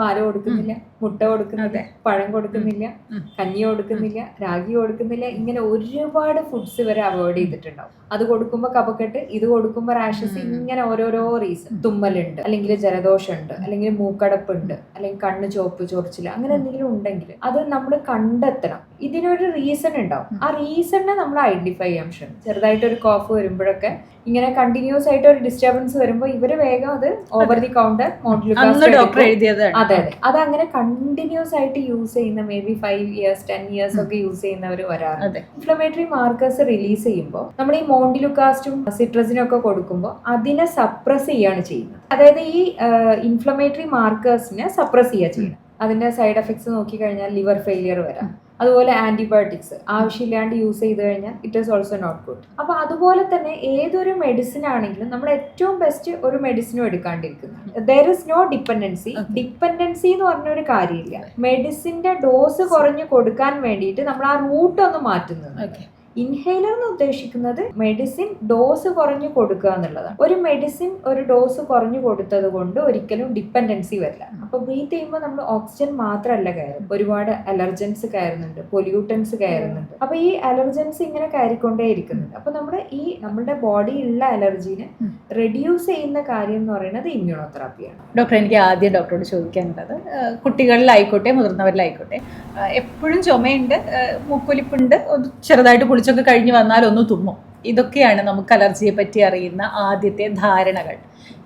പാല് കൊടുക്കുന്നില്ല, മുട്ട കൊടുക്കുന്നില്ല, പഴം കൊടുക്കുന്നില്ല, കഞ്ഞി കൊടുക്കുന്നില്ല, രാഗി കൊടുക്കുന്നില്ല. ഇങ്ങനെ ഒരുപാട് ഫുഡ്സ് ഇവരെ അവോയ്ഡ് ചെയ്തിട്ടുണ്ടാവും. അത് കൊടുക്കുമ്പോൾ കഫക്കെട്ട്, ഇത് കൊടുക്കുമ്പോൾ റാഷസ്, ഇങ്ങനെ ഓരോരോ റീസൺ. തുമ്മലുണ്ട്, അല്ലെങ്കിൽ ജലദോഷമുണ്ട്, അല്ലെങ്കിൽ മൂക്കടപ്പുണ്ട്, അല്ലെങ്കിൽ കണ്ണ് ചോപ്പ് ചൊറിച്ചില്ല, അങ്ങനെ എന്തെങ്കിലും ഉണ്ടെങ്കിൽ അത് നമ്മൾ കണ്ടെത്തണം. ഇതിനൊരു റീസൺ ഉണ്ടാവും. ആ റീസണിനെ നമ്മൾ ഐഡന്റിഫൈ ചെയ്യാൻ ശ്രമിക്കും. ചെറുതായിട്ടൊരു കോഫ് വരുമ്പോഴൊക്കെ ഇങ്ങനെ കണ്ടിന്യൂസ് ആയിട്ട് ഒരു ഡിസ്റ്റർബൻസ് വരുമ്പോൾ ഇവര് വേഗം അത് ഓവർ ദി കൗണ്ടർ അതെ അതങ്ങനെ കണ്ടിന്യൂസ് ആയിട്ട് യൂസ് ചെയ്യുന്ന മേ ബി 5 years 10 years ഒക്കെ യൂസ് ചെയ്യുന്നവർ വരാറുണ്ട്. ഇൻഫ്ലമേറ്ററി മാർക്കേഴ്സ് റിലീസ് ചെയ്യുമ്പോൾ നമ്മൾ ഈ മോണ്ടിലുക്കാസ്റ്റും സിട്രസിനും ഒക്കെ കൊടുക്കുമ്പോൾ അതിനെ സപ്രസ് ചെയ്യാണ് ചെയ്യുന്നത്. അതായത് ഈ ഇൻഫ്ലമേറ്ററി മാർക്കേഴ്സിനെ സപ്രസ് ചെയ്യുക ചെയ്യുന്നത്. അതിന്റെ സൈഡ് എഫക്ട്സ് നോക്കിക്കഴിഞ്ഞാൽ ലിവർ ഫെയിലിയർ വരാം. അതുപോലെ ആന്റിബയോട്ടിക്സ് ആവശ്യമില്ലാണ്ട് യൂസ് ചെയ്ത് കഴിഞ്ഞാൽ it is also not good. അപ്പൊ അതുപോലെ തന്നെ ഏതൊരു മെഡിസിൻ ആണെങ്കിലും നമ്മൾ ഏറ്റവും ബെസ്റ്റ് ഒരു മെഡിസിനും എടുക്കാണ്ടിരിക്കുന്നത്. There is no dependency. Dependency എന്ന് പറഞ്ഞൊരു കാര്യമില്ല. മെഡിസിന്റെ ഡോസ് കുറഞ്ഞു കൊടുക്കാൻ വേണ്ടിയിട്ട് നമ്മൾ ആ റൂട്ട് ഒന്ന് മാറ്റുന്നത്. ഇൻഹേലർ എന്ന് ഉദ്ദേശിക്കുന്നത് മെഡിസിൻ ഡോസ് കുറഞ്ഞു കൊടുക്കുക എന്നുള്ളതാണ്. ഒരു മെഡിസിൻ ഒരു ഡോസ് കുറഞ്ഞു കൊടുത്തത് കൊണ്ട് ഒരിക്കലും ഡിപ്പെൻഡൻസി വരില്ല. അപ്പൊ ബ്രീത്ത് ചെയ്യുമ്പോൾ നമ്മൾ ഓക്സിജൻ മാത്രമല്ല കയറും, ഒരുപാട് അലർജൻസ് കയറുന്നുണ്ട്, പൊല്യൂട്ടൻസ് കയറുന്നുണ്ട്. അപ്പൊ ഈ അലർജൻസ് ഇങ്ങനെ കയറിക്കൊണ്ടേ ഇരിക്കുന്നുണ്ട്. അപ്പൊ നമ്മുടെ ബോഡിയിലുള്ള അലർജീനെ റെഡ്യൂസ് ചെയ്യുന്ന കാര്യം എന്ന് പറയുന്നത് ഇമ്മ്യൂണോതെറാപ്പിയാണ്. ഡോക്ടർ, എനിക്ക് ആദ്യം ഡോക്ടറോട് ചോദിക്കാനുള്ളത്, കുട്ടികളിലായിക്കോട്ടെ മുതിർന്നവരിലായിക്കോട്ടെ എപ്പോഴും ചുമയുണ്ട്, മൂക്കൊലിപ്പുണ്ട്, ചെറുതായിട്ട് കുളിച്ചൊക്കെ കഴിഞ്ഞ് വന്നാൽ ഒന്ന് തുമ്മും. ഇതൊക്കെയാണ് നമുക്ക് അലർജിയെ പറ്റി അറിയുന്ന ആദ്യത്തെ ധാരണകൾ.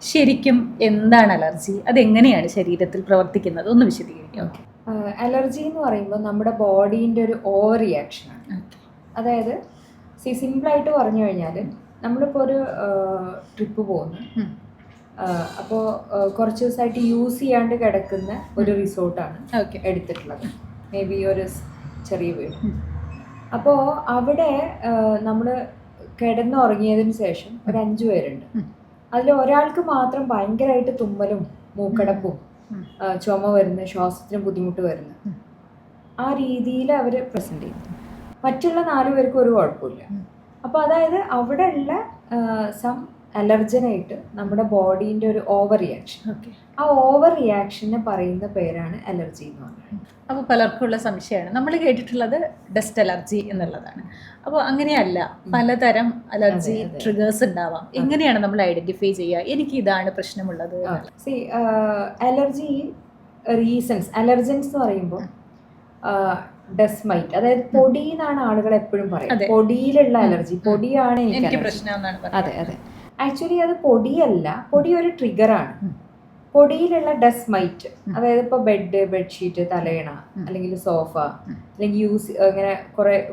ശരിക്കും എന്താണ് അലർജി? അതെങ്ങനെയാണ് ശരീരത്തിൽ പ്രവർത്തിക്കുന്നത്? ഒന്ന് വിശദീകരിക്കാം. അലർജി എന്ന് പറയുമ്പോൾ നമ്മുടെ ബോഡീൻ്റെ ഒരു ഓവർ റിയാക്ഷനാണ്. അതായത് സിമ്പിളായിട്ട് പറഞ്ഞു കഴിഞ്ഞാൽ നമ്മളിപ്പോൾ ഒരു ട്രിപ്പ് പോകുന്നു, അപ്പോൾ കുറച്ച് ദിവസമായിട്ട് യൂസ് ചെയ്യാണ്ട് കിടക്കുന്ന ഒരു റിസോർട്ടാണ് എടുത്തിട്ടുള്ളത്, മേ ബി ഒരു ചെറിയ വീട്. അപ്പോൾ അവിടെ നമ്മൾ കിടന്നുറങ്ങിയതിന് ശേഷം ഒരു 5 പേരുണ്ട്. അതിൽ ഒരാൾക്ക് മാത്രം ഭയങ്കരമായിട്ട് തുമ്മലും മൂക്കടപ്പും ചുമ വരുന്നു, ശ്വാസത്തിന് ബുദ്ധിമുട്ട് വരുന്നു, ആ രീതിയിൽ അവർ പ്രസന്റ് ചെയ്യുന്നു. മറ്റുള്ള 4 പേർക്കും ഒരു കുഴപ്പമില്ല. അപ്പോൾ അതായത് അവിടെ ഉള്ള സം അലർജനായിട്ട് നമ്മുടെ ബോഡീൻ്റെ ഒരു ഓവർ റിയാക്ഷൻ. ആ ഓവർ റിയാക്ഷനെ പറയുന്ന പേരാണ് അലർജി എന്ന് പറയുന്നത്. അപ്പോൾ പലർക്കുള്ള സംശയമാണ്, നമ്മൾ കേട്ടിട്ടുള്ളത് ഡസ്റ്റ് അലർജി എന്നുള്ളതാണ്. അപ്പോൾ അങ്ങനെയല്ല, പലതരം അലർജി ട്രിഗേഴ്സ് ഉണ്ടാവാം. എങ്ങനെയാണ് നമ്മൾ ഐഡന്റിഫൈ ചെയ്യുക എനിക്ക് ഇതാണ് പ്രശ്നമുള്ളത്? അലർജി റീസൺസ്, അലർജൻസ് എന്ന് പറയുമ്പോൾ ഡസ്റ്റ് മൈറ്റ്, അതായത് പൊടി എന്നാണ് ആളുകൾ എപ്പോഴും പറയുന്നത്. പൊടിയിലുള്ള അലർജി, പൊടിയാണ് എനിക്ക് പ്രശ്നം. അതെ അതെ, ആക്ച്വലി അത് പൊടിയല്ല, പൊടി ഒരു ട്രിഗറാണ്. പൊടിയിലുള്ള ഡസ്റ്റ് മൈറ്റ്, അതായത് ഇപ്പോൾ ബെഡ്ഷീറ്റ്, തലയണ, അല്ലെങ്കിൽ സോഫ, അല്ലെങ്കിൽ ഇങ്ങനെ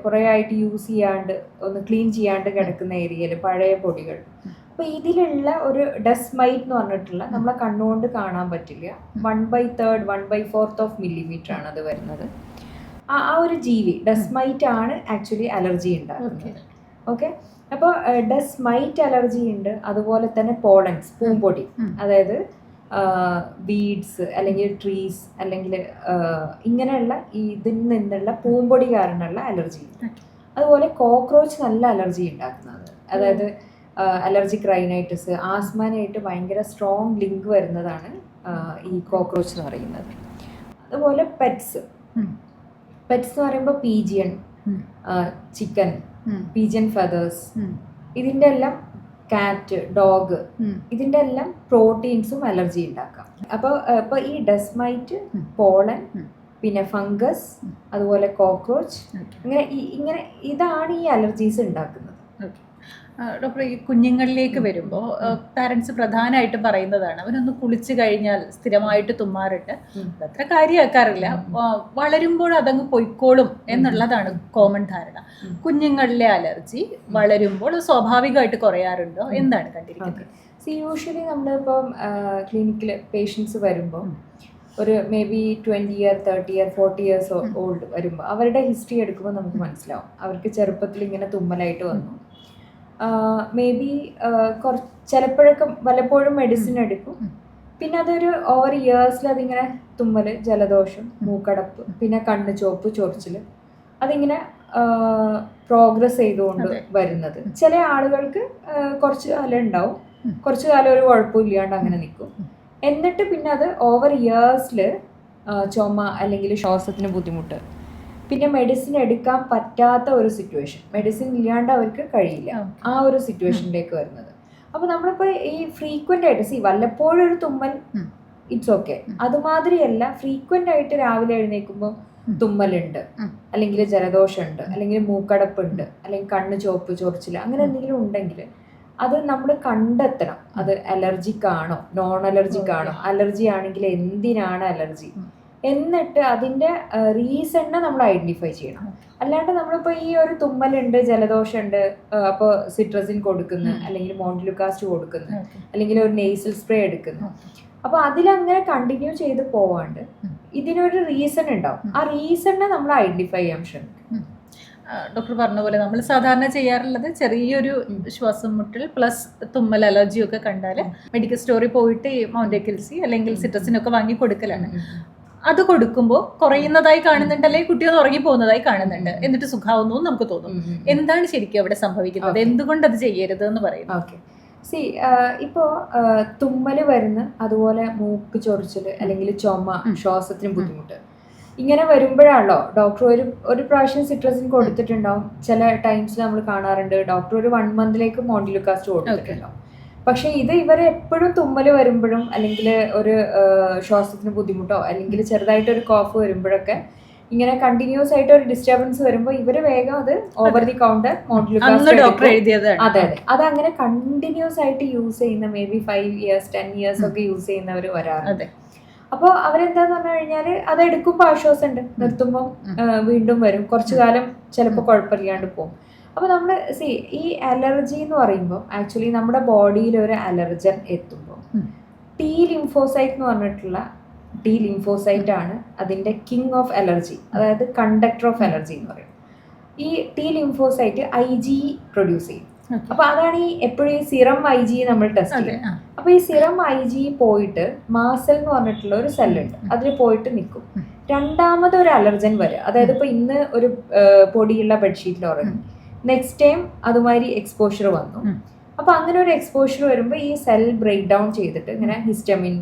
കുറേ ആയിട്ട് യൂസ് ചെയ്യാണ്ട് ഒന്ന് ക്ലീൻ ചെയ്യാണ്ട് കിടക്കുന്ന ഏരിയയിൽ പഴയ പൊടികൾ. അപ്പോൾ ഇതിലുള്ള ഒരു ഡസ്റ്റ് മൈറ്റ് എന്ന് പറഞ്ഞിട്ടുള്ള നമ്മളെ കണ്ണുകൊണ്ട് കാണാൻ പറ്റില്ല, 1/3 1/4 millimeter ആണ് അത് വരുന്നത്. ആ ഒരു ജീവി ഡസ്റ്റ് മൈറ്റ് ആണ് ആക്ച്വലി അലർജി ഉണ്ടാക്കുന്നത്. ഓക്കെ, അപ്പോൾ ഡസ്റ്റ് മൈറ്റ് അലർജി ഉണ്ട്. അതുപോലെ തന്നെ പോളൻസ്, പൂമ്പൊടി, അതായത് ബീഡ്സ് അല്ലെങ്കിൽ ട്രീസ് അല്ലെങ്കിൽ ഇങ്ങനെയുള്ള ഇതിൽ നിന്നുള്ള പൂമ്പൊടി കാരണമുള്ള അലർജി. അതുപോലെ കോക്രോച്ച് നല്ല അലർജി ഉണ്ടാക്കുന്നത്, അതായത് അലർജിക് റൈനൈറ്റിസ്, ആസ്മാനായിട്ട് ഭയങ്കര സ്ട്രോങ് ലിങ്ക് വരുന്നതാണ് ഈ കോക്രോച്ച് എന്ന് പറയുന്നത്. അതുപോലെ പെറ്റ്സ് എന്ന് പറയുമ്പോൾ പീജിയൻ, ചിക്കൻ, പീജിയൻ ഫെദേഴ്സ്, ഇതിൻ്റെ എല്ലാം, കാറ്റ്, ഡോഗ്, ഇതിൻ്റെ എല്ലാം പ്രോട്ടീൻസും അലർജി ഉണ്ടാക്കാം. അപ്പോൾ ഈ ഡസ്റ്റ് മൈറ്റ്, പോളൻ, പിന്നെ ഫംഗസ്, അതുപോലെ കോക്രോച്ച്, ഇങ്ങനെ ഇതാണ് ഈ അലർജീസ് ഉണ്ടാക്കുന്നത്. ഡോക്ടർ, ഈ കുഞ്ഞുങ്ങളിലേക്ക് വരുമ്പോൾ പാരൻസ് പ്രധാനമായിട്ടും പറയുന്നതാണ്, അവനൊന്ന് കുളിച്ചു കഴിഞ്ഞാൽ സ്ഥിരമായിട്ട് തുമ്മാറുണ്ട്, അത്ര കാര്യമാക്കാറില്ല, വളരുമ്പോൾ അതങ്ങ് പൊയ്ക്കോളും എന്നുള്ളതാണ് കോമൺ ധാരണ. കുഞ്ഞുങ്ങളിലെ അലർജി വളരുമ്പോൾ സ്വാഭാവികമായിട്ട് കുറയാറുണ്ടോ? എന്താണ് കണ്ടിരിക്കുന്നത്? യൂഷ്വലി നമ്മളിപ്പം ക്ലിനിക്കിൽ പേഷ്യൻസ് വരുമ്പോൾ ഒരു may be 20 year 30 year 40 years old വരുമ്പോൾ അവരുടെ ഹിസ്റ്ററി എടുക്കുമ്പോൾ നമുക്ക് മനസ്സിലാവും അവർക്ക് ചെറുപ്പത്തിൽ ഇങ്ങനെ തുമ്മലായിട്ട് വന്നു. മേ ബി ചിലപ്പോഴൊക്കെ വല്ലപ്പോഴും മെഡിസിൻ എടുക്കും, പിന്നെ അതൊരു ഓവർ ഇയേഴ്സിൽ അതിങ്ങനെ തുമ്മൽ, ജലദോഷം, മൂക്കടപ്പ്, പിന്നെ കണ്ണ് ചോപ്പ്, ചൊറിച്ചിൽ, അതിങ്ങനെ പ്രോഗ്രസ് ചെയ്തുകൊണ്ട് വരുന്നത്. ചില ആളുകൾക്ക് കുറച്ച് കാലം ഉണ്ടാവും, കുറച്ച് കാലം ഒരു കുഴപ്പമില്ലാണ്ട് അങ്ങനെ നിൽക്കും. എന്നിട്ട് പിന്നെ അത് ഓവർ ഇയേഴ്സിൽ ചുമ അല്ലെങ്കിൽ ശ്വാസത്തിന് ബുദ്ധിമുട്ട്, പിന്നെ മെഡിസിൻ എടുക്കാൻ പറ്റാത്ത ഒരു സിറ്റുവേഷൻ, മെഡിസിൻ ഇല്ലാണ്ട് അവർക്ക് കഴിയില്ല, ആ ഒരു സിറ്റുവേഷനിലേക്ക് വരുന്നത്. അപ്പോൾ നമ്മളിപ്പോൾ ഈ ഫ്രീക്വൻ്റ് ആയിട്ട് വല്ലപ്പോഴും ഒരു തുമ്മൽ ഇറ്റ്സ് ഓക്കെ, അതുമാതിരിയല്ല ഫ്രീക്വൻ്റ് ആയിട്ട് രാവിലെ എഴുന്നേൽക്കുമ്പോൾ തുമ്മലുണ്ട്, അല്ലെങ്കിൽ ജലദോഷമുണ്ട്, അല്ലെങ്കിൽ മൂക്കടപ്പുണ്ട്, അല്ലെങ്കിൽ കണ്ണ് ചുവപ്പ് ചൊറിച്ചിൽ, അങ്ങനെ എന്തെങ്കിലും ഉണ്ടെങ്കിൽ അത് നമ്മൾ കണ്ടെത്തണം. അത് അലർജിക് ആണോ നോൺ അലർജിക് ആണോ, അലർജി ആണെങ്കിൽ എന്തിനാണ് അലർജി, എന്നിട്ട് അതിൻ്റെ റീസണിനെ നമ്മൾ ഐഡൻറ്റിഫൈ ചെയ്യണം. അല്ലാണ്ട് നമ്മളിപ്പോൾ ഈ ഒരു തുമ്മലുണ്ട് ജലദോഷമുണ്ട് അപ്പോൾ സിട്രസിൻ കൊടുക്കുന്നു, അല്ലെങ്കിൽ മോണ്ടിലുക്കാസ്റ്റ് കൊടുക്കുന്നു, അല്ലെങ്കിൽ ഒരു നെയ്സൽ സ്പ്രേ എടുക്കുന്നു, അപ്പോൾ അതിലങ്ങനെ കണ്ടിന്യൂ ചെയ്ത് പോവാണ്ട് ഇതിനൊരു റീസൺ ഉണ്ടാവും. ആ റീസണിനെ നമ്മൾ ഐഡൻറ്റിഫൈ ചെയ്യാൻ ശ്രമിക്കും. ഡോക്ടർ പറഞ്ഞ പോലെ നമ്മൾ സാധാരണ ചെയ്യാറുള്ളത് ചെറിയൊരു ശ്വാസം മുട്ടൽ പ്ലസ് തുമ്മൽ അലർജിയും ഒക്കെ കണ്ടാൽ മെഡിക്കൽ സ്റ്റോറിൽ പോയിട്ട് മൗണ്ടേക്കിൽസി അല്ലെങ്കിൽ സിട്രസിനൊക്കെ വാങ്ങി കൊടുക്കലാണ്. അത് കൊടുക്കുമ്പോൾ കുറയുന്നതായി കാണുന്നുണ്ട്, അല്ലെങ്കിൽ കുട്ടികൾ ഉറങ്ങി പോകുന്നതായി കാണുന്നുണ്ട്, എന്നിട്ട് സുഖാവുന്നു നമുക്ക് തോന്നും. എന്താണ് ശരിക്കും അവിടെ സംഭവിക്കുന്നത്, എന്തുകൊണ്ട് അത് ചെയ്യരുത് എന്ന് പറയുന്നത്? ഓക്കെ, ഇപ്പോൾ തുമ്മൽ വരുന്ന, അതുപോലെ മൂക്ക് ചൊറിച്ചിൽ അല്ലെങ്കിൽ ചുമ, ശ്വാസത്തിന് ബുദ്ധിമുട്ട്, ഇങ്ങനെ വരുമ്പോഴാണല്ലോ ഡോക്ടർ ഒരു പ്രാവശ്യം സിട്രസിൻ കൊടുത്തിട്ടുണ്ടാവും. ചില ടൈംസിൽ നമ്മൾ കാണാറുണ്ട് ഡോക്ടർ ഒരു 1 മന്തിലേക്ക് മോണ്ടിലുക്കാസ്റ്റ് കൊടുത്തിട്ടുണ്ടാവും. പക്ഷെ ഇത് ഇവരെ എപ്പോഴും തുമ്മൽ വരുമ്പോഴും, അല്ലെങ്കിൽ ഒരു ശ്വാസത്തിന് ബുദ്ധിമുട്ടോ, അല്ലെങ്കിൽ ചെറുതായിട്ടൊരു കോഫ് വരുമ്പോഴൊക്കെ ഇങ്ങനെ കണ്ടിന്യൂസ് ആയിട്ട് ഒരു ഡിസ്റ്റർബൻസ് വരുമ്പോൾ ഇവര് വേഗം അത് ഓവർ ദി കൗണ്ടർ മോണ്ടിലുക്കാസ്റ്റ്, അതെ അത് അങ്ങനെ കണ്ടിന്യൂസ് ആയിട്ട് യൂസ് ചെയ്യുന്ന മേ ബി 5 years 10 years ഒക്കെ യൂസ് ചെയ്യുന്നവർ വരാറുണ്ട്. അപ്പോൾ അവരെന്താന്ന് പറഞ്ഞു കഴിഞ്ഞാൽ അത് എടുക്കുമ്പോൾ ആശ്വാസമുണ്ട്, നിർത്തുമ്പോൾ വീണ്ടും വരും, കുറച്ചു കാലം ചിലപ്പോൾ കുഴപ്പമില്ലാണ്ട് പോകും. അപ്പോൾ നമ്മൾ ഈ അലർജി എന്ന് പറയുമ്പോൾ ആക്ച്വലി നമ്മുടെ ബോഡിയിൽ ഒരു അലർജൻ എത്തുമ്പോൾ ടി ലിംഫോസൈറ്റ് എന്ന് പറഞ്ഞിട്ടുള്ള ടി ലിംഫോസൈറ്റ് ആണ് അതിൻ്റെ കിങ് ഓഫ് അലർജി, അതായത് കണ്ടക്ടർ ഓഫ് അലർജി എന്ന് പറയും. ഈ ടി ലിംഫോസൈറ്റ് IgE പ്രൊഡ്യൂസ് ചെയ്യും. അപ്പൊ അതാണ് ഈ എപ്പോഴും ഈ സിറം IgE നമ്മൾ ടെസ്റ്റ് ചെയ്യും. അപ്പൊ ഈ സിറം IgE പോയിട്ട് മാസൽ എന്ന് പറഞ്ഞിട്ടുള്ള ഒരു സെല്ലുണ്ട്, അതിൽ പോയിട്ട് നിൽക്കും. രണ്ടാമത് ഒരു അലർജൻ വരും, അതായത് ഇപ്പൊ ഇന്ന് ഒരു പൊടിയുള്ള ബെഡ്ഷീറ്റിൽ ഉറങ്ങി, നെക്സ്റ്റ് ടൈം അതുമാതിരി എക്സ്പോഷർ വന്നു. അപ്പൊ അങ്ങനെ ഒരു എക്സ്പോഷർ വരുമ്പോൾ ഈ സെൽ ബ്രേക്ക് ഡൗൺ ചെയ്തിട്ട് ഇങ്ങനെ ഹിസ്റ്റമിൻ,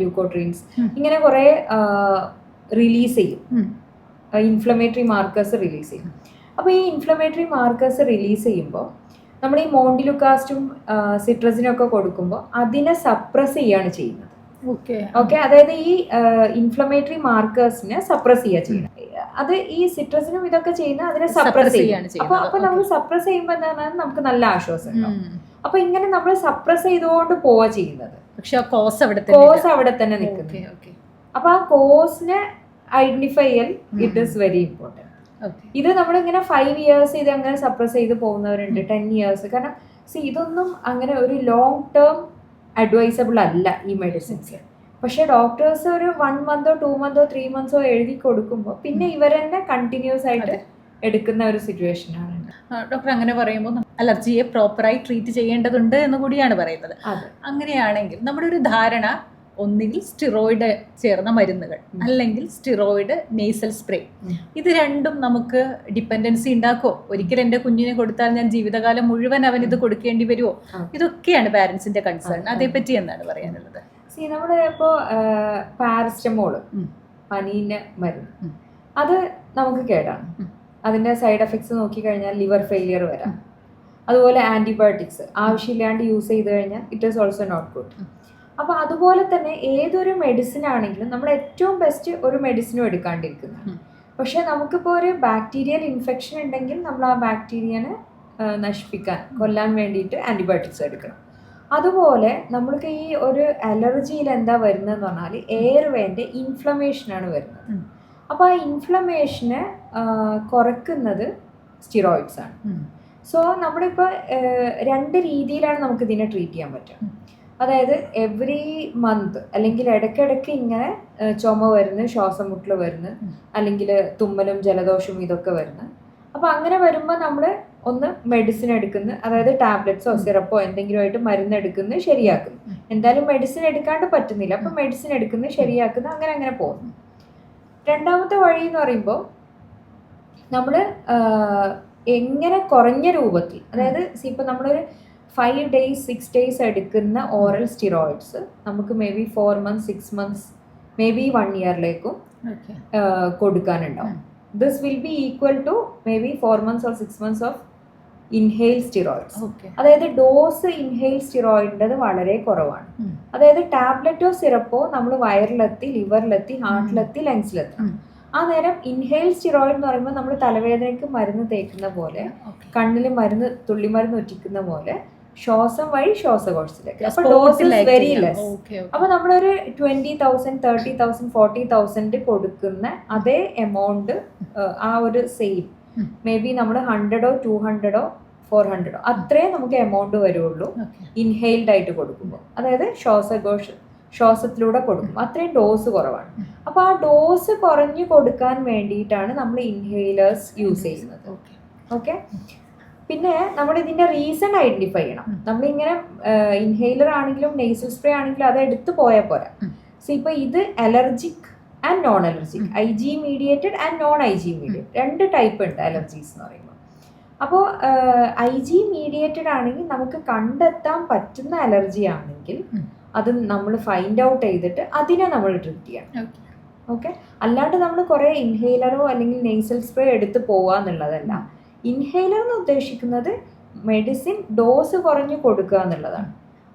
ല്യൂക്കോട്രീൻസ്, ഇങ്ങനെ കുറെ റിലീസ് ചെയ്യും, ഇൻഫ്ലമേറ്ററി മാർക്കേഴ്സ് റിലീസ് ചെയ്യും. അപ്പോൾ ഈ ഇൻഫ്ലമേറ്ററി മാർക്കേഴ്സ് റിലീസ് ചെയ്യുമ്പോൾ നമ്മൾ ഈ മോണ്ടിലുക്കാസ്റ്റും സിട്രസിനും ഒക്കെ കൊടുക്കുമ്പോൾ അതിനെ സപ്രസ് ചെയ്യാണ് ചെയ്യുന്നത്. ഓക്കെ, അതായത് ഈ ഇൻഫ്ലമേറ്ററി മാർക്കേഴ്സിനെ സപ്രസ് ചെയ്യുക ചെയ്യുന്നത്. അത് ഈ സിട്രസിനും ഇതൊക്കെ ചെയ്യുന്ന അതിനെ സപ്രസ് ചെയ്യാണ്. അപ്പൊ നമ്മൾ സപ്രസ് ചെയ്യുമ്പോൾ എന്താണ്, നമുക്ക് നല്ല ആശ്വാസം ഉണ്ടാവും. അപ്പൊ ഇങ്ങനെ നമ്മൾ സപ്രസ് ചെയ്തുകൊണ്ട് പോവാ ചെയ്യുന്നത്, പക്ഷെ ആ കോസ് അവിടെ തന്നെ നിൽക്കുന്നത്. അപ്പൊ ആ കോസിനെ ഐഡന്റിഫൈ ചെയ്യൽ ഇറ്റ് ഈസ് വെരി ഇമ്പോർട്ടൻറ്റ്. ഇത് നമ്മളിങ്ങനെ 5 years ഇത് അങ്ങനെ സപ്രസ് ചെയ്ത് പോകുന്നവരുണ്ട്, 10 years. കാരണം ഇതൊന്നും അങ്ങനെ ഒരു ലോങ് ടേം അഡ്വൈസബിൾ അല്ല ഈ മെഡിസിൻസ്. പക്ഷെ ഡോക്ടേഴ്സ് ഒരു 1 month 2 month 3 months എഴുതി കൊടുക്കുമ്പോൾ പിന്നെ ഇവരെന്നെ കണ്ടിന്യൂസ് ആയിട്ട് എടുക്കുന്ന ഒരു സിറ്റുവേഷൻ ആണ്. ഡോക്ടർ അങ്ങനെ പറയുമ്പോൾ അലർജിയെ പ്രോപ്പറായി ട്രീറ്റ് ചെയ്യേണ്ടതുണ്ട് എന്ന് കൂടിയാണ് പറയുന്നത്. അങ്ങനെയാണെങ്കിൽ നമ്മുടെ ഒരു ധാരണ, ഒന്നുകിൽ സ്റ്റിറോയിഡ് ചേർന്ന മരുന്നുകൾ അല്ലെങ്കിൽ സ്റ്റിറോയിഡ് നേസൽ സ്പ്രേ, ഇത് രണ്ടും നമുക്ക് ഡിപ്പെൻഡൻസി ഉണ്ടാക്കുമോ? ഒരിക്കലും എൻ്റെ കുഞ്ഞിനെ കൊടുത്താൽ ഞാൻ ജീവിതകാലം മുഴുവൻ അവൻ ഇത് കൊടുക്കേണ്ടി വരുമോ? ഇതൊക്കെയാണ് പാരൻസിന്റെ കൺസേൺ. അതേപ്പറ്റി എന്താണ് പറയാനുള്ളത്? നമ്മുടെ ഇപ്പോൾ പാരസ്റ്റമോള്, പനീൻ്റെ മരുന്ന്, അത് നമുക്ക് കേടാണ്. അതിൻ്റെ സൈഡ് എഫക്ട്സ് നോക്കിക്കഴിഞ്ഞാൽ ലിവർ ഫെയിലിയർ വരാം. അതുപോലെ ആൻറ്റിബയോട്ടിക്സ് ആവശ്യമില്ലാണ്ട് യൂസ് ചെയ്ത് കഴിഞ്ഞാൽ it is also not good. അപ്പോൾ അതുപോലെ തന്നെ ഏതൊരു മെഡിസിൻ ആണെങ്കിലും നമ്മൾ ഏറ്റവും ബെസ്റ്റ് ഒരു മെഡിസിനും എടുക്കാണ്ടിരിക്കുന്നത്. പക്ഷേ നമുക്കിപ്പോൾ ഒരു ബാക്ടീരിയൽ ഇൻഫെക്ഷൻ ഉണ്ടെങ്കിൽ നമ്മൾ ആ ബാക്ടീരിയനെ നശിപ്പിക്കാൻ, കൊല്ലാൻ വേണ്ടിയിട്ട് ആൻറ്റിബയോട്ടിക്സ് എടുക്കണം. അതുപോലെ നമ്മൾക്ക് ഈ ഒരു അലർജിയിൽ എന്താ വരുന്നതെന്ന് പറഞ്ഞാൽ എയർവേൻ്റെ ഇൻഫ്ലമേഷനാണ് വരുന്നത്. അപ്പോൾ ആ ഇൻഫ്ലമേഷനെ കുറയ്ക്കുന്നത് സ്റ്റിറോയിഡ്സ് ആണ്. സോ നമ്മളിപ്പോൾ 2 രീതിയിലാണ് നമുക്ക് ഇതിനെ ട്രീറ്റ് ചെയ്യാൻ പറ്റുക. അതായത് എവറി മന്ത് അല്ലെങ്കിൽ ഇടയ്ക്കിടയ്ക്ക് ഇങ്ങനെ ചുമ വരുന്നു, ശ്വാസം മുട്ടൽ വരുന്നു, അല്ലെങ്കിൽ തുമ്മലും ജലദോഷവും ഇതൊക്കെ വരുന്നു. അപ്പോൾ അങ്ങനെ വരുമ്പോൾ നമ്മൾ ഒന്ന് മെഡിസിൻ എടുക്കുന്നു, അതായത് ടാബ്ലറ്റ്സോ സിറപ്പോ എന്തെങ്കിലും ആയിട്ട് മരുന്ന് എടുക്കുന്നു, ശരിയാക്കുന്നു. എന്തായാലും മെഡിസിൻ എടുക്കാണ്ട് പറ്റുന്നില്ല, അപ്പോൾ മെഡിസിൻ എടുക്കുന്നു, ശരിയാക്കുന്നു, അങ്ങനെ പോകുന്നു. രണ്ടാമത്തെ വഴി എന്ന് പറയുമ്പോൾ നമ്മൾ എങ്ങനെ കുറഞ്ഞ രൂപത്തിൽ, അതായത് ഇപ്പോൾ നമ്മളൊരു 5 days 6 days എടുക്കുന്ന ഓറൽ സ്റ്റിറോയിഡ്സ് നമുക്ക് may be 4 months 6 months may be 1 ഇയറിലേക്കും കൊടുക്കാനുണ്ടാവും. This will be equal to may be 4 months or 6 months of inhale steroids. അതായത് ഡോസ് ഇൻഹെയിൽ സ്റ്റിറോയിഡിൻ്റെത് വളരെ കുറവാണ്. അതായത് ടാബ്ലറ്റോ സിറപ്പോ നമ്മൾ വയറിലെത്തി, ലിവറിലെത്തി, ഹാർട്ടിലെത്തി, ലങ്സിലെത്തി. ആ നേരം ഇൻഹെയിൽ സ്റ്റിറോയിഡ് എന്ന് പറയുമ്പോൾ നമ്മൾ തലവേദനയ്ക്ക് മരുന്ന് തേക്കുന്ന പോലെ, കണ്ണിൽ മരുന്ന് തുള്ളിമരുന്ന് ഒറ്റിക്കുന്ന പോലെ ശ്വാസം വഴി ശ്വാസകോശത്തിലേക്ക്. അപ്പൊ ഡോസ് ഇസ് വെരി ലെസ്. അപ്പൊ നമ്മളൊരു 20,000, 30,000, 40,000 കൊടുക്കുന്ന അതേ എമൗണ്ട് ആ ഒരു സെയിം മേ ബി നമ്മൾ 100 or 200 or 400 അത്രേ നമുക്ക് എമൗണ്ട് വരുള്ളൂ ഇൻഹെയിൽഡ് ആയിട്ട് കൊടുക്കുമ്പോൾ. അതായത് ശ്വാസത്തിലൂടെ കൊടുക്കും. അത്രയും ഡോസ് കുറവാണ്. അപ്പൊ ആ ഡോസ് കുറഞ്ഞു കൊടുക്കാൻ വേണ്ടിയിട്ടാണ് നമ്മൾ ഇൻഹെയിലേഴ്സ് യൂസ് ചെയ്യുന്നത്. ഓക്കെ. പിന്നെ നമ്മൾ ഇതിന്റെ റീസൺ ഐഡന്റിഫൈ ചെയ്യണം. നമ്മളിങ്ങനെ ഇൻഹെയിലർ ആണെങ്കിലും നെയ്സൽ സ്പ്രേ ആണെങ്കിലും അത് എടുത്തു പോയാൽ പോരാ. സോ ഇപ്പൊ ഇത് allergic and non allergic, IG mediated and non IG mediated, 2 type ഉണ്ട് അലർജീസ് എന്ന് പറയുമ്പോൾ. അപ്പോൾ IG മീഡിയേറ്റഡ് ആണെങ്കിൽ നമുക്ക് കണ്ടെത്താൻ പറ്റുന്ന അലർജി ആണെങ്കിൽ അത് നമ്മൾ ഫൈൻഡ് ഔട്ട് ചെയ്തിട്ട് അതിനെ നമ്മൾ ട്രീറ്റ് ചെയ്യണം. ഓക്കെ. അല്ലാണ്ട് നമ്മൾ കുറേ ഇൻഹെയിലറോ അല്ലെങ്കിൽ നെയ്സൽ സ്പ്രേ എടുത്ത് പോവുക എന്നുള്ളതല്ല. ഇൻഹെയിലർ എന്ന് ഉദ്ദേശിക്കുന്നത് മെഡിസിൻ ഡോസ് കുറഞ്ഞു കൊടുക്കുക എന്നുള്ളതാണ്.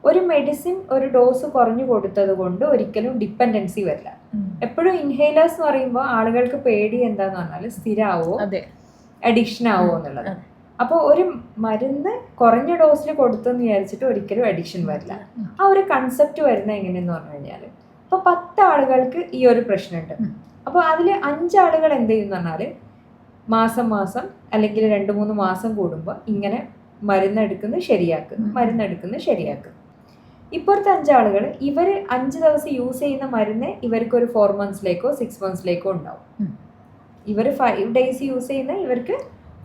ഒരു മെഡിസിൻ ഒരു ഡോസ് കുറഞ്ഞു കൊടുത്തത് കൊണ്ട് ഒരിക്കലും ഡിപ്പെൻഡൻസി വരില്ല. എപ്പോഴും ഇൻഹെയിലേഴ്സ് എന്ന് പറയുമ്പോൾ ആളുകൾക്ക് പേടി എന്താന്ന് പറഞ്ഞാൽ സ്ഥിരമാവോ, അഡിക്ഷൻ ആവോ എന്നുള്ളത്. അപ്പോൾ ഒരു മരുന്ന് കുറഞ്ഞ ഡോസിൽ കൊടുത്തെന്ന് വിചാരിച്ചിട്ട് ഒരിക്കലും അഡിക്ഷൻ വരില്ല. ആ ഒരു കൺസെപ്റ്റ് വരുന്നത് എങ്ങനെയെന്ന് പറഞ്ഞു കഴിഞ്ഞാൽ, ഇപ്പോൾ 10 ആളുകൾക്ക് ഈ ഒരു പ്രശ്നമുണ്ട്. അപ്പോൾ അതിൽ 5 ആളുകൾ എന്ത് ചെയ്യുന്ന പറഞ്ഞാൽ മാസം അല്ലെങ്കിൽ 2-3 മാസം കൂടുമ്പോൾ ഇങ്ങനെ മരുന്നെടുക്കുന്നത് ശരിയാക്കുന്നു. ഇപ്പോഴത്തെ 5 ആളുകൾ ഇവർ 5 ദിവസം യൂസ് ചെയ്യുന്ന മരുന്ന് ഇവർക്കൊരു 4 monthsലേക്കോ 6 monthsലേക്കോ ഉണ്ടാവും. ഇവർ 5 days യൂസ് ചെയ്യുന്ന ഇവർക്ക്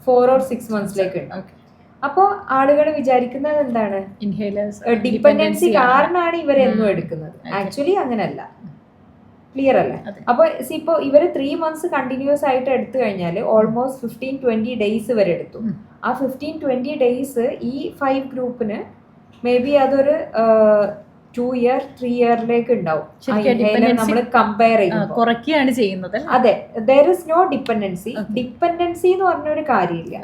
4 or 6 monthsലേക്ക് ഉണ്ടാവും. അപ്പോൾ ആളുകൾ വിചാരിക്കുന്നത് എന്താണ്, ഡിപ്പെൻഡൻസി കാരണമാണ് ഇവരെന്നും എടുക്കുന്നത്. ആക്ച്വലി അങ്ങനെയല്ല. ക്ലിയർ അല്ലേ? അപ്പോൾ ഇപ്പോൾ ഇവർ 3 months കണ്ടിന്യൂസ് ആയിട്ട് എടുത്തു കഴിഞ്ഞാൽ ഓൾമോസ്റ്റ് 15-20 days വരെ എടുത്തു. ആ 15-20 days ഈ 5 ഗ്രൂപ്പിന് മേ ബി അതൊരു 2 year 3 yearലേക്ക് ഉണ്ടാവും. നമ്മൾ കമ്പയർ ചെയ്യുന്നത്. അതെ, there is no dependency. Dependency എന്ന് പറഞ്ഞൊരു കാര്യമില്ല.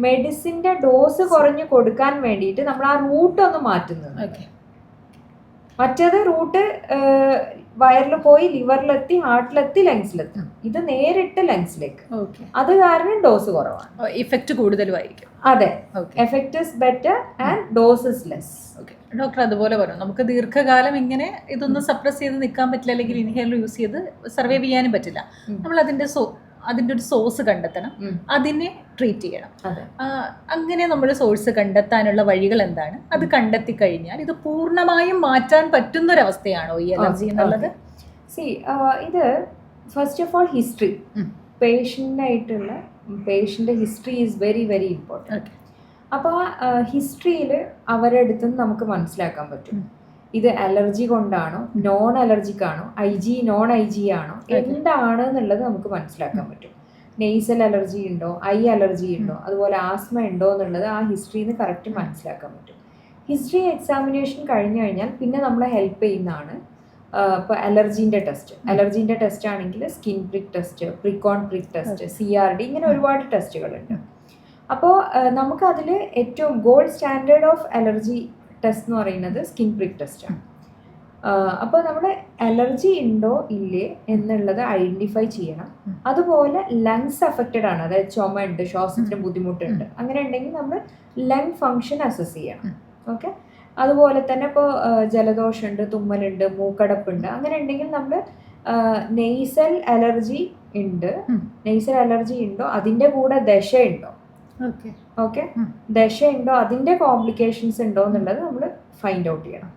മെഡിസിന്റെ ഡോസ് കുറഞ്ഞു കൊടുക്കാൻ വേണ്ടിയിട്ട് നമ്മൾ ആ റൂട്ട് ഒന്ന് മാറ്റുന്നത്. മറ്റേത് റൂട്ട് വയറിൽ പോയി ലിവറിലെത്തി, ഹാർട്ടിലെത്തി, ലങ്സിലെത്തി. ഇത് നേരിട്ട് ലങ്സിലേക്ക്. അത് കാരണം ഡോസ് കുറവാണ്, ഇഫക്റ്റ് കൂടുതലുമായിരിക്കും. അതെ, effect is better and dose is less. Doctor അതുപോലെ പറഞ്ഞു, നമുക്ക് ദീർഘകാലം ഇങ്ങനെ ഇതൊന്നും സപ്രസ് ചെയ്ത് നിൽക്കാൻ പറ്റില്ല, അല്ലെങ്കിൽ ഇൻഹേലർ യൂസ് ചെയ്ത് സർവൈവ് ചെയ്യാനും പറ്റില്ല. നമ്മൾ അതിൻ്റെ ഒരു സോഴ്സ് കണ്ടെത്തണം, അതിനെ ട്രീറ്റ് ചെയ്യണം. അങ്ങനെ നമ്മൾ സോഴ്സ് കണ്ടെത്താനുള്ള വഴികൾ എന്താണ്? അത് കണ്ടെത്തി കഴിഞ്ഞാൽ ഇത് പൂർണ്ണമായും മാറ്റാൻ പറ്റുന്നൊരവസ്ഥയാണോ ഈ അലർജി എന്നുള്ളത്? ഇത് ഫസ്റ്റ് ഓഫ് ഓൾ ഹിസ്റ്ററി, പേഷ്യൻ്റെ history is very very important. അപ്പോൾ ഹിസ്റ്ററിയിൽ അവരുടെ അടുത്ത് നമുക്ക് മനസ്സിലാക്കാൻ പറ്റും ഇത് അലർജി കൊണ്ടാണോ, നോൺ അലർജിക് ആണോ, IG നോൺ IG ആണോ, എന്താണ് എന്നുള്ളത് നമുക്ക് മനസ്സിലാക്കാൻ പറ്റും. നെയ്സൽ അലർജി ഉണ്ടോ, ഐ അലർജി ഉണ്ടോ, അതുപോലെ ആസ്മ ഉണ്ടോ എന്നുള്ളത് ആ ഹിസ്റ്ററിയിൽ നിന്ന് കറക്റ്റ് മനസ്സിലാക്കാൻ പറ്റും. ഹിസ്റ്ററി എക്സാമിനേഷൻ കഴിഞ്ഞു കഴിഞ്ഞാൽ പിന്നെ നമ്മളെ ഹെൽപ്പ് ചെയ്യുന്നതാണ് ഇപ്പോൾ അലർജീൻ്റെ ടെസ്റ്റ് ആണെങ്കിൽ സ്കിൻ പ്രിക്ക് ടെസ്റ്റ്, പ്രിക്കോൺ പ്രിക്ക് ടെസ്റ്റ്, CRD, ഇങ്ങനെ ഒരുപാട് ടെസ്റ്റുകളുണ്ട്. അപ്പോൾ നമുക്കതിൽ ഏറ്റവും gold standard of allergy test എന്ന് പറയുന്നത് സ്കിൻ പ്രിക്ക് ടെസ്റ്റാണ്. അപ്പോൾ നമ്മൾ അലർജി ഉണ്ടോ ഇല്ലേ എന്നുള്ളത് ഐഡൻറ്റിഫൈ ചെയ്യണം. അതുപോലെ ലങ്സ് അഫക്റ്റഡ് ആണ്, അതായത് ചുമ ഉണ്ട്, ശ്വാസത്തിന് ബുദ്ധിമുട്ടുണ്ട്, അങ്ങനെ ഉണ്ടെങ്കിൽ നമ്മൾ ലങ് ഫങ്ഷൻ അസസ് ചെയ്യണം. ഓക്കെ. അതുപോലെ തന്നെ ഇപ്പോൾ ജലദോഷമുണ്ട്, തുമ്മലുണ്ട്, മൂക്കടപ്പുണ്ട്, അങ്ങനെ ഉണ്ടെങ്കിൽ നമ്മൾ നെയ്സൽ അലർജി ഉണ്ടോ, അതിൻ്റെ കൂടെ ദശ ഉണ്ടോ, ഓക്കെ, ദശ ഉണ്ടോ, അതിൻ്റെ കോംപ്ലിക്കേഷൻസ് ഉണ്ടോ എന്നുള്ളത് നമ്മൾ ഫൈൻഡ് ഔട്ട് ചെയ്യണം.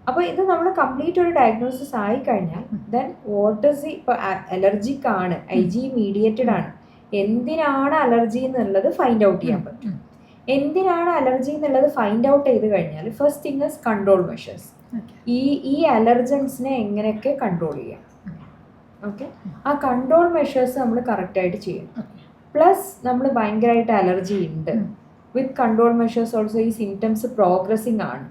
അപ്പോൾ ഇത് നമ്മൾ കംപ്ലീറ്റ് ഒരു ഡയഗ്നോസിസ് ആയിക്കഴിഞ്ഞാൽ ദെൻ വാട്ട് ഇസ് ഇപ്പോൾ അലർജിക് ആണ്, IG മീഡിയേറ്റഡ് ആണ്, എന്തിനാണ് അലർജി എന്നുള്ളത് ഫൈൻഡ് ഔട്ട് ചെയ്യാൻ പറ്റും. എന്തിനാണ് അലർജി എന്നുള്ളത് ഫൈൻഡ് ഔട്ട് ചെയ്ത് കഴിഞ്ഞാൽ first thing is control measures. ഈ അലർജൻസിനെ എങ്ങനെയൊക്കെ കൺട്രോൾ ചെയ്യാം. ഓക്കെ. ആ കൺട്രോൾ മെഷേഴ്സ് നമ്മൾ കറക്റ്റായിട്ട് ചെയ്യണം. പ്ലസ് നമ്മൾ ഭയങ്കരമായിട്ട് അലർജി ഉണ്ട്, വിത്ത് കൺട്രോൾ മെഷേഴ്സ് ഓൾസോ ഈ സിംറ്റംസ് പ്രോഗ്രസിങ് ആണ്,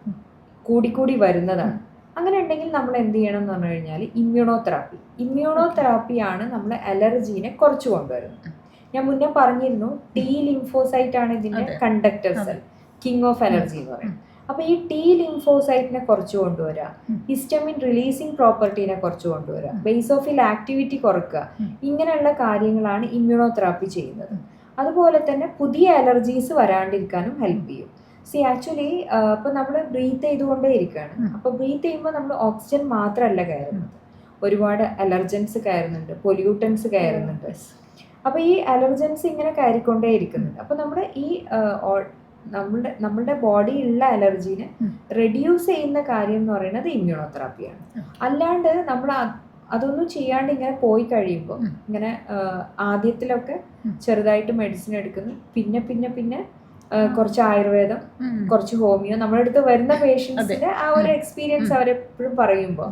കൂടിക്കൂടി വരുന്നതാണ്, അങ്ങനെ ഉണ്ടെങ്കിൽ നമ്മൾ എന്ത് ചെയ്യണം എന്ന് പറഞ്ഞു കഴിഞ്ഞാൽ ഇമ്മ്യൂണോതെറാപ്പിയാണ് നമ്മൾ അലർജീനെ കുറച്ച് കൊണ്ടുവരുന്നത്. ഞാൻ മുന്നേ പറഞ്ഞിരുന്നു ടി ലിംഫോസൈറ്റ് ആണ് ഇതിന്റെ conductor cell, king of allergy എന്ന് പറയുന്നത്. അപ്പൊ ഈ ടി ലിംഫോസൈറ്റിനെ കുറച്ച് കൊണ്ടുവരിക, ഹിസ്റ്റമിൻ റിലീസിങ് പ്രോപ്പർട്ടീനെ കുറച്ച് കൊണ്ടുവരിക, ബേസോഫിൽ ആക്ടിവിറ്റി കുറക്കുക, ഇങ്ങനെയുള്ള കാര്യങ്ങളാണ് ഇമ്മ്യൂണോതെറാപ്പി ചെയ്യുന്നത്. അതുപോലെ തന്നെ പുതിയ അലർജീസ് വരാണ്ടിരിക്കാനും ഹെൽപ്പ് ചെയ്യും. ആക്ച്വലി ഇപ്പൊ നമ്മൾ ബ്രീത്ത് ചെയ്തുകൊണ്ടേ ഇരിക്കുകയാണ്. അപ്പൊ ബ്രീത്ത് ചെയ്യുമ്പോൾ നമ്മൾ ഓക്സിജൻ മാത്രമല്ല കയറുന്നത്, ഒരുപാട് അലർജൻസ് കയറുന്നുണ്ട്, പൊല്യൂട്ടൻസ് കയറുന്നുണ്ട്. അപ്പൊ ഈ അലർജൻസ് ഇങ്ങനെ കയറിക്കൊണ്ടേ ഇരിക്കുന്നുണ്ട്. അപ്പൊ നമ്മുടെ ഈ നമ്മളുടെ ബോഡിയിലുള്ള അലർജീനെ റെഡ്യൂസ് ചെയ്യുന്ന കാര്യം എന്ന് പറയുന്നത് ഇമ്മ്യൂണോതെറാപ്പിയാണ്. അല്ലാണ്ട് നമ്മൾ അതൊന്നും ചെയ്യാണ്ട് ഇങ്ങനെ പോയി കഴിയുമ്പോൾ ഇങ്ങനെ ആദ്യത്തിലൊക്കെ ചെറുതായിട്ട് മെഡിസിൻ എടുക്കുന്നു, പിന്നെ പിന്നെ പിന്നെ കുറച്ച് ആയുർവേദം, കുറച്ച് ഹോമിയോ, നമ്മുടെ അടുത്ത് വരുന്ന പേഷ്യൻസിന്റെ ആ ഒരു എക്സ്പീരിയൻസ് അവരെപ്പോഴും പറയുമ്പോൾ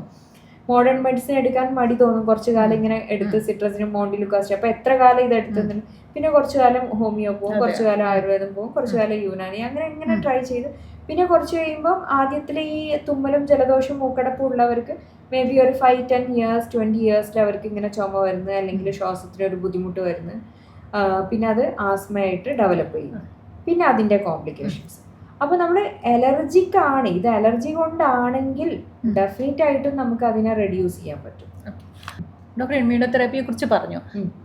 മോഡേൺ മെഡിസിൻ എടുക്കാൻ മടി തോന്നും. കുറച്ചു കാലം ഇങ്ങനെ എടുത്ത് സിട്രസിനും മോണ്ടിലുക്കാസ്റ്റ്, അപ്പൊ എത്ര കാലം ഇത് എടുത്തെന്ന്, പിന്നെ കുറച്ചു കാലം ഹോമിയോ പോകും, കുറച്ചു കാലം ആയുർവേദം പോകും, കുറച്ചു കാലം യുനാനി, അങ്ങനെ ഇങ്ങനെ ട്രൈ ചെയ്ത് പിന്നെ കുറച്ച് കഴിയുമ്പം ആദ്യത്തിലെ ഈ തുമ്മലും ജലദോഷവും മൂക്കടപ്പും ഉള്ളവർക്ക് മേ ബി ഒരു 5-10 years 20 years അവർക്ക് ഇങ്ങനെ ചുമ വരുന്നത്, അല്ലെങ്കിൽ ശ്വാസത്തിന് ഒരു ബുദ്ധിമുട്ട് വരുന്നത്, പിന്നെ അത് ആസ്മയായിട്ട് ഡെവലപ്പ് ചെയ്യും, പിന്നെ അതിന്റെ കോംപ്ലിക്കേഷൻസ്. അപ്പൊ നമ്മൾ അലർജിക്കാണ്, ഇത് അലർജി കൊണ്ടാണെങ്കിൽ ഡെഫിനറ്റ് ആയിട്ടും നമുക്ക് അതിനെ റെഡ്യൂസ് ചെയ്യാൻ പറ്റും. ഡോക്ടർ ഇമ്മ്യൂണോതെറാപ്പിയെ കുറിച്ച് പറഞ്ഞു.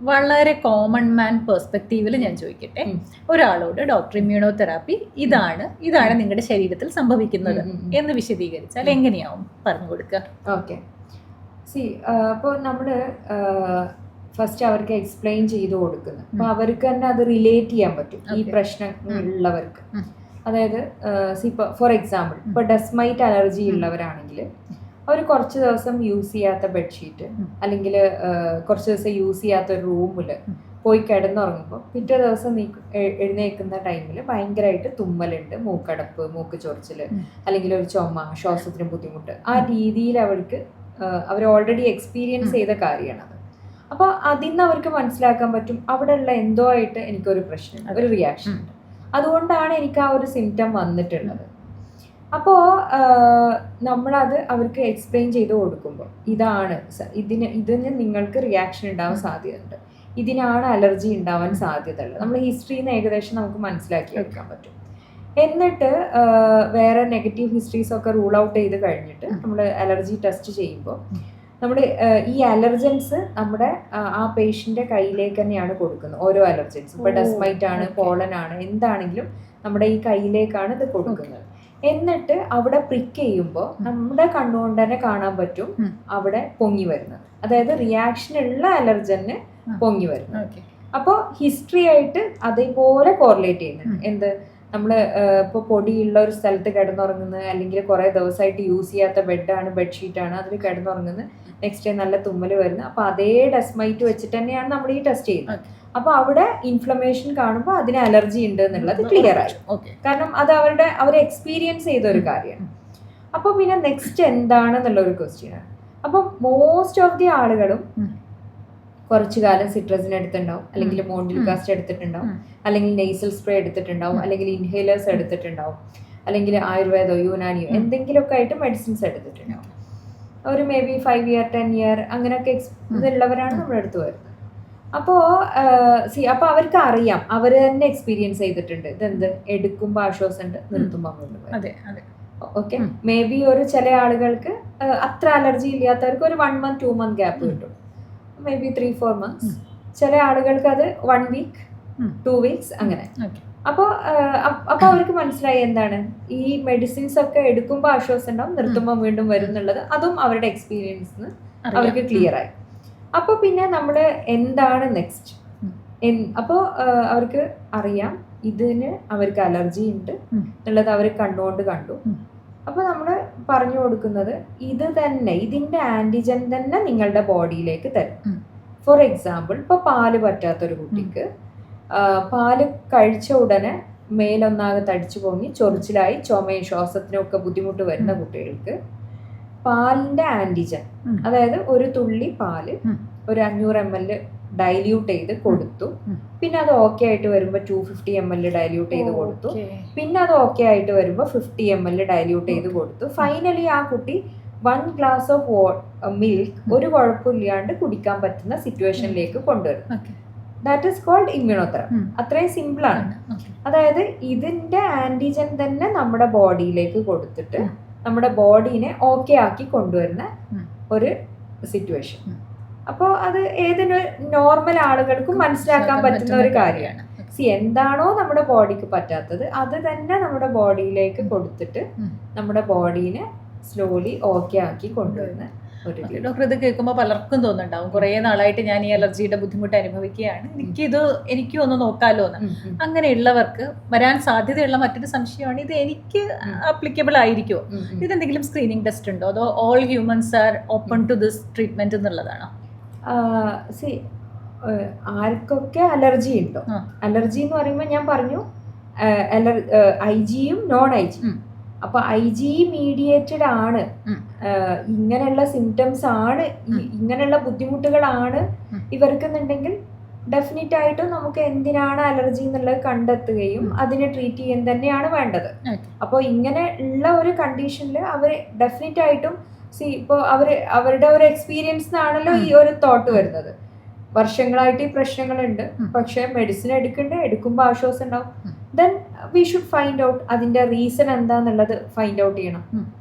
വളരെ കോമൺ മാൻ പെർസ്പെക്റ്റീവിൽ ഞാൻ ചോദിക്കട്ടെ, ഒരാളോട് ഡോക്ടർ ഇമ്മ്യൂണോതെറാപ്പി ഇതാണ് നിങ്ങളുടെ ശരീരത്തിൽ സംഭവിക്കുന്നത് എന്ന് വിശദീകരിച്ചാൽ എങ്ങനെയാവും പറഞ്ഞു കൊടുക്കുക? ഓക്കെ, അപ്പോൾ നമ്മള് ഫസ്റ്റ് അവർക്ക് എക്സ്പ്ലെയിൻ ചെയ്ത് കൊടുക്കുന്നത്, അപ്പൊ അവർക്ക് തന്നെ അത് റിലേറ്റ് ചെയ്യാൻ പറ്റും ഈ പ്രശ്നങ്ങളുള്ളവർക്ക്. അതായത് ഫോർ എക്സാമ്പിൾ ഇപ്പൊ ഡെസ്മൈറ്റ് അലർജി ഉള്ളവരാണെങ്കിൽ അവർ കുറച്ച് ദിവസം യൂസ് ചെയ്യാത്ത ബെഡ്ഷീറ്റ്, അല്ലെങ്കിൽ കുറച്ച് ദിവസം യൂസ് ചെയ്യാത്ത ഒരു റൂമിൽ പോയി കിടന്നുറങ്ങുമ്പോൾ പിറ്റേ ദിവസം എഴുന്നേൽക്കുന്ന ടൈമിൽ ഭയങ്കരമായിട്ട് തുമ്മലുണ്ട്, മൂക്കടപ്പ്, മൂക്ക് ചൊറിച്ചില്, അല്ലെങ്കിൽ ഒരു ചുമ, ശ്വാസത്തിന് ബുദ്ധിമുട്ട്, ആ രീതിയിൽ അവർ ഓൾറെഡി എക്സ്പീരിയൻസ് ചെയ്ത കാര്യമാണത്. അപ്പോൾ അതിൽ നിന്ന് അവർക്ക് മനസ്സിലാക്കാൻ പറ്റും അവിടെ ഉള്ള എന്തോ ആയിട്ട് എനിക്കൊരു പ്രശ്നം, ഒരു റിയാക്ഷൻ ഉണ്ട്, അതുകൊണ്ടാണ് എനിക്ക് ആ ഒരു സിംറ്റം വന്നിട്ടുള്ളത്. അപ്പോൾ നമ്മളത് അവർക്ക് എക്സ്പ്ലെയിൻ ചെയ്ത് കൊടുക്കുമ്പോൾ ഇതിന് നിങ്ങൾക്ക് റിയാക്ഷൻ ഉണ്ടാവാൻ സാധ്യതയുണ്ട്, ഇതിനാണ് അലർജി ഉണ്ടാവാൻ സാധ്യതയുള്ളത്, നമ്മൾ ഹിസ്റ്ററിയിൽ നിന്ന് ഏകദേശം നമുക്ക് മനസ്സിലാക്കി എടുക്കാൻ പറ്റും. എന്നിട്ട് വേറെ നെഗറ്റീവ് ഹിസ്റ്ററീസ് ഒക്കെ റൂൾ ഔട്ട് ചെയ്ത് കഴിഞ്ഞിട്ട് നമ്മൾ അലർജി ടെസ്റ്റ് ചെയ്യുമ്പോൾ നമ്മൾ ഈ അലർജൻസ് നമ്മുടെ ആ പേഷ്യൻ്റെ കയ്യിലേക്ക് തന്നെയാണ് കൊടുക്കുന്നത്. ഓരോ അലർജൻസും ഇപ്പോൾ ഡെസ്മൈറ്റ് ആണ്, പോളൻ ആണ്, എന്താണെങ്കിലും നമ്മുടെ ഈ കയ്യിലേക്കാണ് ഇത് കൊടുക്കുന്നത്. എന്നിട്ട് അവിടെ പ്രിക്ക് ചെയ്യുമ്പോൾ നമ്മുടെ കണ്ണുകൊണ്ട് തന്നെ കാണാൻ പറ്റും അവിടെ പൊങ്ങി വരുന്നത്, അതായത് റിയാക്ഷൻ ഉള്ള അലർജന് പൊങ്ങി വരുന്നത്. അപ്പോൾ ഹിസ്റ്ററി ആയിട്ട് അതേപോലെ കോറിലേറ്റ് ചെയ്യുന്നുണ്ട്. എന്ത് നമ്മൾ ഇപ്പോൾ പൊടിയുള്ള ഒരു സ്ഥലത്ത് കിടന്നുറങ്ങുന്നത്, അല്ലെങ്കിൽ കുറേ ദിവസമായിട്ട് യൂസ് ചെയ്യാത്ത ബെഡാണ്, ബെഡ്ഷീറ്റാണ്, അതിൽ കിടന്നുറങ്ങുന്നത്, നെക്സ്റ്റ് ഡേ നല്ല തുമ്മൽ വരുന്നത്, അപ്പോൾ അതേ ഡെസ്മൈറ്റ് വെച്ചിട്ട് തന്നെയാണ് നമ്മൾ ഈ ടെസ്റ്റ് ചെയ്യുന്നത്. അപ്പോൾ അവിടെ ഇൻഫ്ലമേഷൻ കാണുമ്പോൾ അതിന് അലർജി ഉണ്ട് എന്നുള്ളത് ക്ലിയർ ആയി, കാരണം അത് അവർ എക്സ്പീരിയൻസ് ചെയ്ത ഒരു കാര്യമാണ്. അപ്പോൾ പിന്നെ നെക്സ്റ്റ് എന്താണെന്നുള്ള ഒരു ക്വസ്റ്റ്യനാണ്. അപ്പം മോസ്റ്റ് ഓഫ് ദി ആളുകളും കുറച്ചു കാലം സിട്രസിൻ എടുത്തിട്ടുണ്ടാവും, അല്ലെങ്കിൽ മോണ്ടിലുക്കാസ്റ്റ് എടുത്തിട്ടുണ്ടാവും, അല്ലെങ്കിൽ നെയ്സൽ സ്പ്രേ എടുത്തിട്ടുണ്ടാവും, അല്ലെങ്കിൽ ഇൻഹേലേഴ്സ് എടുത്തിട്ടുണ്ടാവും, അല്ലെങ്കിൽ ആയുർവേദോ യുനാനിയോ എന്തെങ്കിലുമൊക്കെ ആയിട്ട് മെഡിസിൻസ് എടുത്തിട്ടുണ്ടാവും. ഒരു മേ ബി 5 year 10 year അങ്ങനെയൊക്കെ ഇതുള്ളവരാണ് നമ്മുടെ അടുത്ത് വരുന്നത്. അപ്പോൾ അവർക്ക് അറിയാം, അവർ തന്നെ എക്സ്പീരിയൻസ് ചെയ്തിട്ടുണ്ട്, ഇതെന്ത് എടുക്കുമ്പോൾ ആശ്വാസമുണ്ട്, നിർത്തുമ്പോൾ വീണ്ടും. ഓക്കെ, മേ ബി ചില ആളുകൾക്ക് അത്ര അലർജി ഇല്ലാത്തവർക്ക് ഒരു 1 month 2 month ഗ്യാപ്പ് കിട്ടും, മേ ബി 3-4 months. ചില ആളുകൾക്ക് അത് 1 week 2 weeks അങ്ങനെ. അപ്പോൾ അവർക്ക് മനസ്സിലായി എന്താണ് ഈ മെഡിസിൻസ് ഒക്കെ എടുക്കുമ്പോൾ ആശ്വാസം ഉണ്ടാവും, നിർത്തുമ്പോൾ വീണ്ടും വരും എന്നുള്ളത്, അതും അവരുടെ എക്സ്പീരിയൻസിന് അവർക്ക് ക്ലിയർ ആയി. അപ്പോൾ പിന്നെ നമ്മൾ എന്താണ് നെക്സ്റ്റ്, അപ്പോൾ അവർക്ക് അറിയാം ഇതിന് അവർക്ക് അലർജി ഉണ്ട് എന്നുള്ളത് അവർ കണ്ടുകൊണ്ട് കണ്ടു. അപ്പോൾ നമ്മൾ പറഞ്ഞു കൊടുക്കുന്നത് ഇത് തന്നെ, ഇതിൻ്റെ ആൻറ്റിജൻ തന്നെ നിങ്ങളുടെ ബോഡിയിലേക്ക് തരും. ഫോർ എക്സാമ്പിൾ ഇപ്പോൾ പാല് പറ്റാത്തൊരു കുട്ടിക്ക് പാല് കഴിച്ച ഉടനെ മേലൊന്നാകെ തടിച്ചു പൊങ്ങി ചൊറിച്ചിലായി ചുമയും ശ്വാസത്തിനും ഒക്കെ ബുദ്ധിമുട്ട് വരുന്ന കുട്ടികൾക്ക് പാലിൻ്റെ ആൻറ്റിജൻ, അതായത് ഒരു തുള്ളി പാല് ഒരു 500 ml ഡൈല്യൂട്ട് ചെയ്ത് കൊടുത്തു, പിന്നെ അത് ഓക്കെ ആയിട്ട് വരുമ്പോൾ 250 ml ഡൈല്യൂട്ട് ചെയ്ത് കൊടുത്തു, പിന്നെ അത് ഓക്കെ ആയിട്ട് വരുമ്പോൾ 50 ml ഡൈല്യൂട്ട് ചെയ്ത് കൊടുത്തു. ഫൈനലി ആ കുട്ടി 1 ഗ്ലാസ് ഓഫ് മിൽക്ക് ഒരു കുഴപ്പമില്ലാണ്ട് കുടിക്കാൻ പറ്റുന്ന സിറ്റുവേഷനിലേക്ക് കൊണ്ടുവരുന്നത്. That is called immunotherapy. അത്രയും സിമ്പിൾ ആണ്. അതായത് ഇതിന്റെ ആന്റിജൻ തന്നെ നമ്മുടെ ബോഡിയിലേക്ക് കൊടുത്തിട്ട് നമ്മുടെ ബോഡീനെ ഓക്കെ ആക്കി കൊണ്ടുവരുന്ന ഒരു സിറ്റുവേഷൻ. അപ്പോൾ അത് ഏതൊരു നോർമൽ ആളുകൾക്കും മനസ്സിലാക്കാൻ പറ്റുന്ന ഒരു കാര്യമാണ്. എന്താണോ നമ്മുടെ ബോഡിക്ക് പറ്റാത്തത് അത് തന്നെ നമ്മുടെ ബോഡിയിലേക്ക് കൊടുത്തിട്ട് നമ്മുടെ ബോഡീനെ സ്ലോലി ഓക്കെ ആക്കി കൊണ്ടുവരുന്ന ഒരു. ഡോക്ടർ, ഇത് കേൾക്കുമ്പോൾ പലർക്കും തോന്നുന്നുണ്ടാവും കുറേ നാളായിട്ട് ഞാൻ ഈ അലർജിയുടെ ബുദ്ധിമുട്ട് അനുഭവിക്കുകയാണ്, എനിക്കും ഒന്ന് നോക്കാമല്ലോ എന്ന്. അങ്ങനെയുള്ളവർക്ക് വരാൻ സാധ്യതയുള്ള മറ്റൊരു സംശയമാണ്, ഇത് എനിക്ക് ആപ്ലിക്കബിൾ ആയിരിക്കുമോ? ഇതെന്തെങ്കിലും സ്ക്രീനിങ് ടെസ്റ്റ് ഉണ്ടോ, അതോ all humans are open to this treatment എന്നുള്ളതാണോ? ആർക്കൊക്കെ അലർജി ഉണ്ടോ? അലർജി എന്ന് പറയുമ്പോൾ ഞാൻ പറഞ്ഞു IgE നോൺ IgE. അപ്പൊ IgE മീഡിയേറ്റഡ് ആണ്, ഇങ്ങനെയുള്ള സിംറ്റംസ് ആണ്, ഇങ്ങനെയുള്ള ബുദ്ധിമുട്ടുകളാണ് ഇവർക്കെന്നുണ്ടെങ്കിൽ ഡെഫിനറ്റ് ആയിട്ടും നമുക്ക് എന്തിനാണ് അലർജി എന്നുള്ളത് കണ്ടെത്തുകയും അതിനെ ട്രീറ്റ് ചെയ്യാൻ തന്നെയാണ് വേണ്ടത്. അപ്പോൾ ഇങ്ങനെ ഉള്ള ഒരു കണ്ടീഷനിൽ അവർ ഡെഫിനറ്റ് ആയിട്ടും ഇപ്പോൾ അവരുടെ ഒരു എക്സ്പീരിയൻസിനാണല്ലോ ഈ ഒരു തോട്ട് വരുന്നത്. വർഷങ്ങളായിട്ട് ഈ പ്രശ്നങ്ങളുണ്ട്, പക്ഷെ മെഡിസിൻ എടുക്കുമ്പോൾ ആശ്വാസം ഉണ്ടാവും. Then we should find out അതിന്റെ റീസൺ എന്താന്നുള്ളത് ഫൈൻഡ് ഔട്ട് ചെയ്യണം.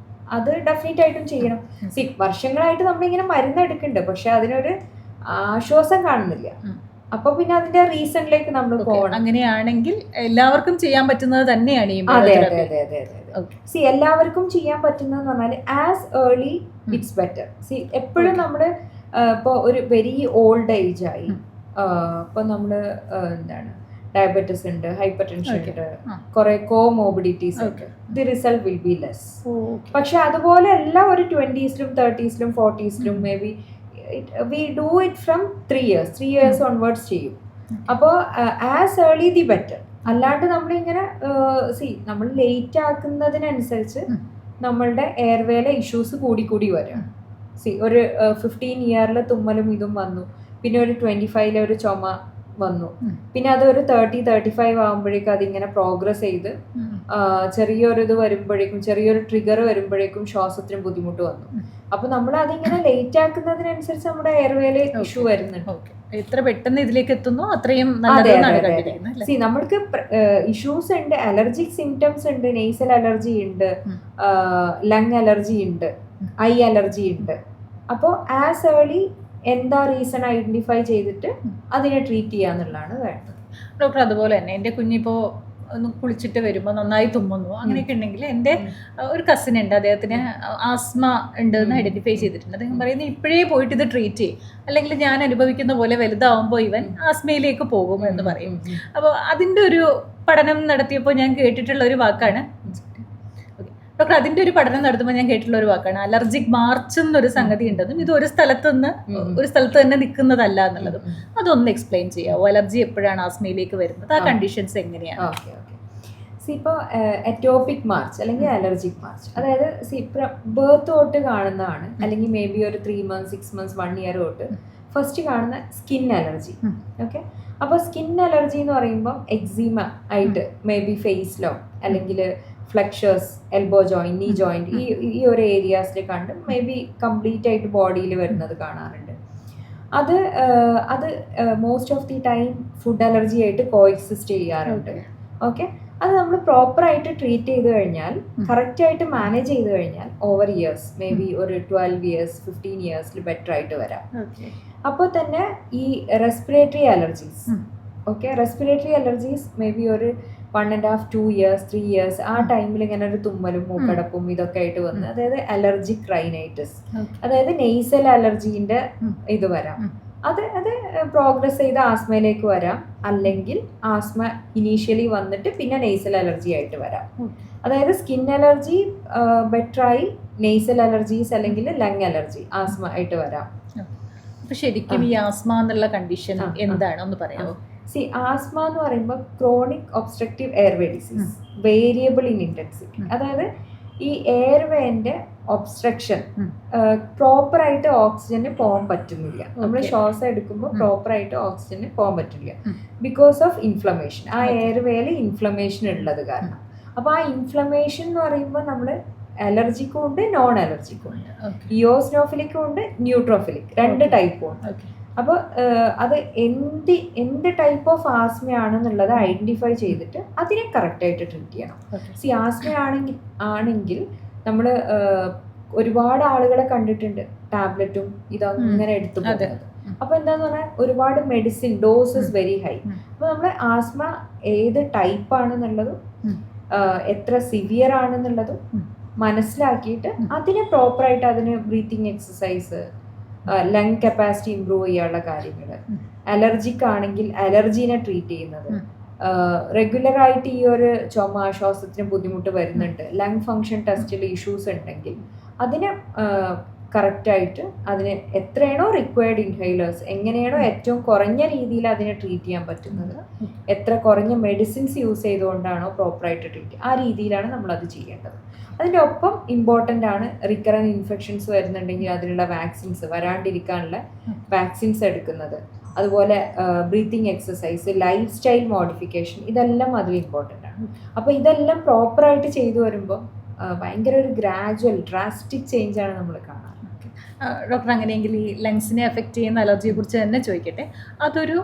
അത് ഡെഫിനറ്റ് ആയിട്ടും ചെയ്യണം. വർഷങ്ങളായിട്ട് നമ്മളിങ്ങനെ മരുന്ന് എടുക്കുന്നുണ്ട്, പക്ഷെ അതിനൊരു ആശ്വാസം കാണുന്നില്ല. അപ്പൊ പിന്നെ അതിന്റെ റീസണിലേക്ക് നമ്മൾ പോകണം. അങ്ങനെയാണെങ്കിൽ എല്ലാവർക്കും ചെയ്യാൻ പറ്റുന്നത് തന്നെയാണ്. അതെ അതെ അതെ അതെ അതെ. എല്ലാവർക്കും ചെയ്യാൻ പറ്റുന്നതെന്ന് പറഞ്ഞാൽ ആസ് ഏർലി ഇറ്റ്സ് ബെറ്റർ. എപ്പോഴും നമ്മള് ഇപ്പോൾ ഒരു വെരി ഓൾഡ് ഏജ് ആയി, ഇപ്പൊ നമ്മള് എന്താണ് ഡയബറ്റിസ് ഉണ്ട്, ഹൈപ്പർ ടെൻഷൻ ഉണ്ട്, കുറെ കോമോബിഡിറ്റീസ് ഉണ്ട്, the result will be less. പക്ഷെ അതുപോലെ എല്ലാം ഒരു 20s, 30s, 40s may be we do it from 3 years onwards ചെയ്യും. അപ്പോൾ ആസ് ഏർലി ദി ബെറ്റർ. അല്ലാണ്ട് നമ്മളിങ്ങനെ നമ്മൾ ലേറ്റ് ആക്കുന്നതിനനുസരിച്ച് നമ്മളുടെ എയർവേയിലെ ഇഷ്യൂസ് കൂടി വരും. ഒരു 15 years തുമ്മലും ഇതും വന്നു, പിന്നെ ഒരു 25 ഒരു ചുമ വന്നു, പിന്നെ അത് ഒരു 30-35 ആകുമ്പോഴേക്കും അതിങ്ങനെ പ്രോഗ്രസ് ചെയ്ത് ചെറിയൊരു വരുമ്പോഴേക്കും, ചെറിയൊരു ട്രിഗർ വരുമ്പോഴേക്കും ശ്വാസത്തിന് ബുദ്ധിമുട്ട് വന്നു. അപ്പൊ നമ്മൾ അതിങ്ങനെ ലേറ്റ് ആക്കുന്നതിനനുസരിച്ച് നമ്മുടെ എയർവേയില് ഇഷ്യൂ വരുന്നുണ്ട്. എത്ര പെട്ടെന്ന് ഇതിലേക്ക് എത്തുന്നു അത്രയും നമ്മൾക്ക് ഇഷ്യൂസ് ഉണ്ട്. അലർജിക് സിംറ്റംസ് ഉണ്ട്, നെയ്സൽ അലർജി ഉണ്ട്, ലങ് അലർജി ഉണ്ട്, ഐ അലർജി ഉണ്ട്. അപ്പോൾ ആസ് ഏർലി എന്താ റീസൺ ഐഡന്റിഫൈ ചെയ്തിട്ട് അതിനെ ട്രീറ്റ് ചെയ്യാന്നുള്ളതാണ് വേണ്ടത്. ഡോക്ടർ, അതുപോലെ തന്നെ എൻ്റെ കുഞ്ഞിപ്പോൾ ഒന്ന് കുളിച്ചിട്ട് വരുമ്പോൾ നന്നായി തുമ്മുന്നു, അങ്ങനെയൊക്കെ ഉണ്ടെങ്കിൽ എൻ്റെ ഒരു കസിൻ ഉണ്ട്, അദ്ദേഹത്തിന് ആസ്മ ഉണ്ട് എന്ന് ഐഡന്റിഫൈ ചെയ്തിട്ടുണ്ട്. അദ്ദേഹം പറയുന്നത് ഇപ്പോഴേ പോയിട്ട് ഇത് ട്രീറ്റ് ചെയ്യും, അല്ലെങ്കിൽ ഞാൻ അനുഭവിക്കുന്ന പോലെ വലുതാവുമ്പോൾ ഇവൻ ആസ്മയിലേക്ക് പോകും എന്ന് പറയും. അപ്പോൾ അതിൻ്റെ ഒരു പഠനം നടത്തിയപ്പോൾ ഞാൻ കേട്ടിട്ടുള്ള ഒരു വാക്കാണ് ഡോക്ടർ, അതിന്റെ ഒരു പഠനം നടത്തുമ്പോൾ ഞാൻ കേട്ടിട്ടുള്ള ഒരു വാക്കാണ് അലർജിക് മാർച്ച് എന്നൊരു സംഗതി ഉണ്ടെന്നും ഇത് ഒരു സ്ഥലത്ത് തന്നെ നിൽക്കുന്നതല്ല എന്നുള്ളതും. അതൊന്ന് എക്സ്പ്ലെയിൻ ചെയ്യാവോ? അലർജി എപ്പോഴാണ് ആസ്മയിലേക്ക് വരുന്നത്, ആ കണ്ടീഷൻസ് എങ്ങനെയാണ്? ഇപ്പോൾ എറ്റോപിക് മാർച്ച് അല്ലെങ്കിൽ അലർജിക് മാർച്ച്, അതായത് ബർത്ത് തൊട്ട് കാണുന്നതാണ്, അല്ലെങ്കിൽ മേ ബി ഒരു 3 months, 6 months, 1 year തൊട്ട് ഫസ്റ്റ് കാണുന്ന സ്കിൻ അലർജി. ഓക്കെ, അപ്പോൾ സ്കിൻ അലർജി എന്ന് പറയുമ്പോൾ എക്സീമ ആയിട്ട് മേ ബി ഫേസിലോ അല്ലെങ്കിൽ ഫ്ലെക്ഷേഴ്സ്, എൽബോ ജോയിന്റ്, നീ ജോയിന്റ്, ഈ ഒരു ഏരിയാസിൽ കണ്ട് മേ ബി കംപ്ലീറ്റ് ആയിട്ട് ബോഡിയിൽ വരുന്നത് കാണാറുണ്ട്. അത് most of the time food allergy ആയിട്ട് കോഎക്സിസ്റ്റ് ചെയ്യാറുണ്ട്. ഓക്കെ, അത് നമ്മൾ പ്രോപ്പറായിട്ട് ട്രീറ്റ് ചെയ്ത് കഴിഞ്ഞാൽ, കറക്റ്റായിട്ട് മാനേജ് ചെയ്ത് കഴിഞ്ഞാൽ ഓവർ ഇയേഴ്സ് മേ ബി ഒരു 12 years, 15 years ബെറ്റർ ആയിട്ട് വരാം. അപ്പോൾ തന്നെ ഈ respiratory allergies, okay, respiratory allergies may be ഒരു 1.5, 2 years, 3 years ആ ടൈമിൽ ഇങ്ങനെ ഒരു തുമ്മലും മൂക്കടപ്പും ഇതൊക്കെ ആയിട്ട് വന്ന്, അതായത് അലർജിക് റൈനൈറ്റിസ്, അതായത് നെയ്സൽ അലർജീന്റെ ഇത് വരാം. അത് പ്രോഗ്രസ് ചെയ്ത് ആസ്മയിലേക്ക് വരാം, അല്ലെങ്കിൽ ആസ്മ ഇനീഷ്യലി വന്നിട്ട് പിന്നെ നെയ്സൽ അലർജി ആയിട്ട് വരാം. അതായത് സ്കിൻ അലർജി ബെറ്ററായി നെയ്സൽ അലർജീസ് അല്ലെങ്കിൽ ലങ് അലർജി ആസ്മ ആയിട്ട് വരാം. അപ്പൊ ശരിക്കും ഈ ആസ്മ എന്നുള്ള കണ്ടീഷൻ എന്താണ് ഒന്ന് പറയാമോ? ആസ്മ എന്ന് പറയുമ്പോൾ chronic obstructive airway disease, variable in intensity. അതായത് ഈ എയർവേന്റെ ഒബ്സ്ട്രക്ഷൻ, പ്രോപ്പറായിട്ട് ഓക്സിജന് പോകാൻ പറ്റുന്നില്ല. നമ്മൾ ശ്വാസം എടുക്കുമ്പോൾ പ്രോപ്പറായിട്ട് ഓക്സിജന് പോകാൻ പറ്റില്ല, ബിക്കോസ് ഓഫ് ഇൻഫ്ലമേഷൻ. ആ എയർവേയിൽ ഇൻഫ്ലമേഷൻ ഉള്ളത് കാരണം. അപ്പോൾ ആ ഇൻഫ്ലമേഷൻ എന്ന് പറയുമ്പോൾ നമ്മൾ അലർജിക്കും ഉണ്ട്, നോൺ അലർജിക്കും ഉണ്ട്. ഇയോസിനോഫിലിക്കും ഉണ്ട്, ന്യൂട്രോഫിലിക്, 2 ടൈപ്പും ഉണ്ട്. അപ്പോൾ അത് എന്ത് ടൈപ്പ് ഓഫ് ആസ്മയാണെന്നുള്ളത് ഐഡന്റിഫൈ ചെയ്തിട്ട് അതിനെ കറക്റ്റായിട്ട് ട്രീറ്റ് ചെയ്യണം. ആസ്മ ആണെങ്കിൽ നമ്മൾ ഒരുപാട് ആളുകളെ കണ്ടിട്ടുണ്ട് ടാബ്ലറ്റും ഇതങ്ങനെ എടുത്തു പോകുന്നത്. അപ്പോൾ എന്താന്ന് പറഞ്ഞാൽ ഒരുപാട് മെഡിസിൻ ഡോസസ് വെരി ഹൈ. അപ്പോൾ നമ്മൾ ആസ്മ ഏത് ടൈപ്പ് ആണെന്നുള്ളതും എത്ര സിവിയർ ആണെന്നുള്ളതും മനസ്സിലാക്കിയിട്ട് അതിനെ പ്രോപ്പറായിട്ട് അതിന് breathing exercise, lung capacity improve ചെയ്യാനുള്ള കാര്യങ്ങൾ, അലർജിക് ആണെങ്കിൽ അലർജീനെ ട്രീറ്റ് ചെയ്യുന്നത്, റെഗുലർ ആയിട്ട് ഈ ഒരു ചുമ ശ്വാസത്തിന് ബുദ്ധിമുട്ട് വരുന്നുണ്ട്, ലങ് ഫങ്ഷൻ ടെസ്റ്റിൽ ഇഷ്യൂസ് ഉണ്ടെങ്കിൽ അതിനെ കറക്റ്റായിട്ട് അതിന് എത്രയാണോ റിക്വയർഡ് ഇൻഹൈലേഴ്സ്, എങ്ങനെയാണോ ഏറ്റവും കുറഞ്ഞ രീതിയിൽ അതിനെ ട്രീറ്റ് ചെയ്യാൻ പറ്റുന്നത്, എത്ര കുറഞ്ഞ മെഡിസിൻസ് യൂസ് ചെയ്തുകൊണ്ടാണോ പ്രോപ്പറായിട്ട് ട്രീറ്റ്, ആ രീതിയിലാണ് നമ്മളത് ചെയ്യേണ്ടത്. അതിൻ്റെ ഒപ്പം ഇമ്പോർട്ടൻ്റ് ആണ് റിക്കറൻറ്റ് ഇൻഫെക്ഷൻസ് വരുന്നുണ്ടെങ്കിൽ അതിനുള്ള വാക്സിൻസ്, വരാണ്ടിരിക്കാനുള്ള വാക്സിൻസ് എടുക്കുന്നത്, അതുപോലെ breathing exercise, life style modification, ഇതെല്ലാം അതിൽ ഇമ്പോർട്ടൻ്റ് ആണ്. അപ്പോൾ ഇതെല്ലാം പ്രോപ്പറായിട്ട് ചെയ്തു വരുമ്പോൾ ഭയങ്കര ഒരു ഗ്രാജുവൽ ഡ്രാസ്റ്റിക് ചേഞ്ച് ആണ് നമ്മൾ കാണാറ്. ഡോക്ടർ, അങ്ങനെയെങ്കിൽ ഈ ലങ്സിനെ എഫക്റ്റ് ചെയ്യുന്ന അലർജിയെ കുറിച്ച് തന്നെ ചോദിക്കട്ടെ. അതൊരു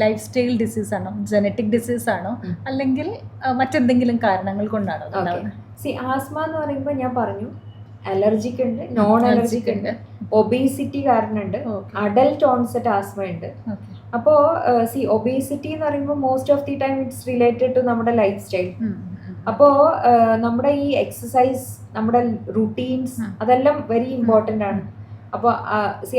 ലൈഫ് സ്റ്റൈൽ ഡിസീസാണോ, ജനറ്റിക് ഡിസീസാണോ, അല്ലെങ്കിൽ മറ്റെന്തെങ്കിലും കാരണങ്ങൾ കൊണ്ടാണോ ഉണ്ടാവുന്നത്? ആസ്മ എന്ന് പറയുമ്പോൾ ഞാൻ പറഞ്ഞു അലർജിക്ക് ഉണ്ട്, നോൺ അലർജിക്ക് ഉണ്ട്, ഒബീസിറ്റി കാരണമുണ്ട്, അഡൽട്ട് ഓൺസെറ്റ് ആസ്മ ഉണ്ട്. അപ്പോൾ ഒബീസിറ്റി എന്ന് പറയുമ്പോൾ most of the time it's related to നമ്മുടെ ലൈഫ് സ്റ്റൈൽ. അപ്പോൾ നമ്മുടെ ഈ എക്സസൈസ്, നമ്മുടെ റുട്ടീൻസ്, അതെല്ലാം വെരി ഇമ്പോർട്ടൻ്റ് ആണ്. അപ്പോൾ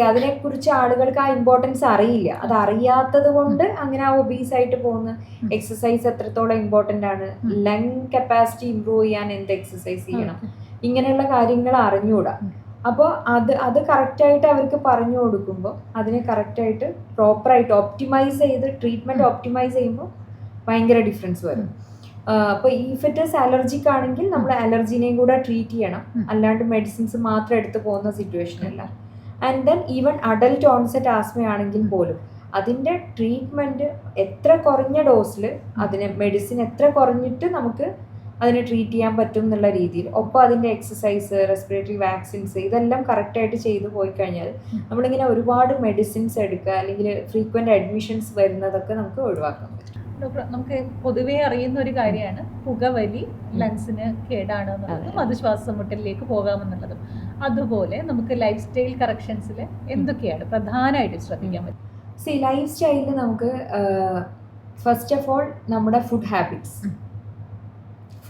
അതിനെക്കുറിച്ച് ആളുകൾക്ക് ആ ഇമ്പോർട്ടൻസ് അറിയില്ല. അത് അറിയാത്തത് കൊണ്ട് അങ്ങനെ ആ ഒബീസ് ആയിട്ട് പോകുന്ന. എക്സസൈസ് എത്രത്തോളം ഇമ്പോർട്ടൻ്റ് ആണ്, ലങ് കപ്പാസിറ്റി ഇംപ്രൂവ് ചെയ്യാൻ എന്ത് എക്സസൈസ് ചെയ്യണം, ഇങ്ങനെയുള്ള കാര്യങ്ങൾ അറിഞ്ഞുകൂടാ. അപ്പോൾ അത് കറക്റ്റായിട്ട് അവർക്ക് പറഞ്ഞു കൊടുക്കുമ്പോൾ അതിനെ കറക്റ്റായിട്ട് പ്രോപ്പറായിട്ട് ഒപ്റ്റിമൈസ് ചെയ്ത് ട്രീറ്റ്മെൻറ്റ് ഒപ്റ്റിമൈസ് ചെയ്യുമ്പോൾ ഭയങ്കര ഡിഫറൻസ് വരും. അപ്പോൾ ഇഫ് ഇറ്റ് ഇസ് അലർജിക് ആണെങ്കിൽ നമ്മൾ അലർജിനെയും കൂടെ ട്രീറ്റ് ചെയ്യണം, അല്ലാണ്ട് മെഡിസിൻസ് മാത്രം എടുത്ത് പോകുന്ന സിറ്റുവേഷൻ അല്ല. And then even adult onset ആസ്മയാണെങ്കിൽ പോലും അതിൻ്റെ ട്രീറ്റ്മെൻറ്റ് എത്ര കുറഞ്ഞ ഡോസിൽ അതിനെ മെഡിസിൻ എത്ര കുറഞ്ഞിട്ട് നമുക്ക് അതിനെ ട്രീറ്റ് ചെയ്യാൻ പറ്റും എന്നുള്ള രീതിയിൽ, ഒപ്പം അതിൻ്റെ എക്സസൈസ്, റെസ്പിറേറ്ററി വാക്സിൻസ്, ഇതെല്ലാം കറക്റ്റായിട്ട് ചെയ്തു പോയി കഴിഞ്ഞാൽ നമ്മളിങ്ങനെ ഒരുപാട് മെഡിസിൻസ് എടുക്കുക അല്ലെങ്കിൽ ഫ്രീക്വൻ്റ് അഡ്മിഷൻസ് വരുന്നതൊക്കെ നമുക്ക് ഒഴിവാക്കാൻ പറ്റും. ഡോക്ടർ, നമുക്ക് പൊതുവേ അറിയുന്ന ഒരു കാര്യമാണ് പുകവലി ലങ്സിന് കേടാണ് എന്നുള്ളതും അത് ശ്വാസമുട്ടലിലേക്ക് പോകാമെന്നുള്ളതും. അതുപോലെ നമുക്ക് ലൈഫ് സ്റ്റൈൽ കറക്ഷൻസിൽ എന്തൊക്കെയാണ് പ്രധാനമായിട്ട് ശ്രദ്ധിക്കാൻ പറ്റും? ലൈഫ് സ്റ്റൈലിൽ നമുക്ക് ഫസ്റ്റ് ഓഫ് ഓൾ നമ്മുടെ ഫുഡ് ഹാബിറ്റ്സ്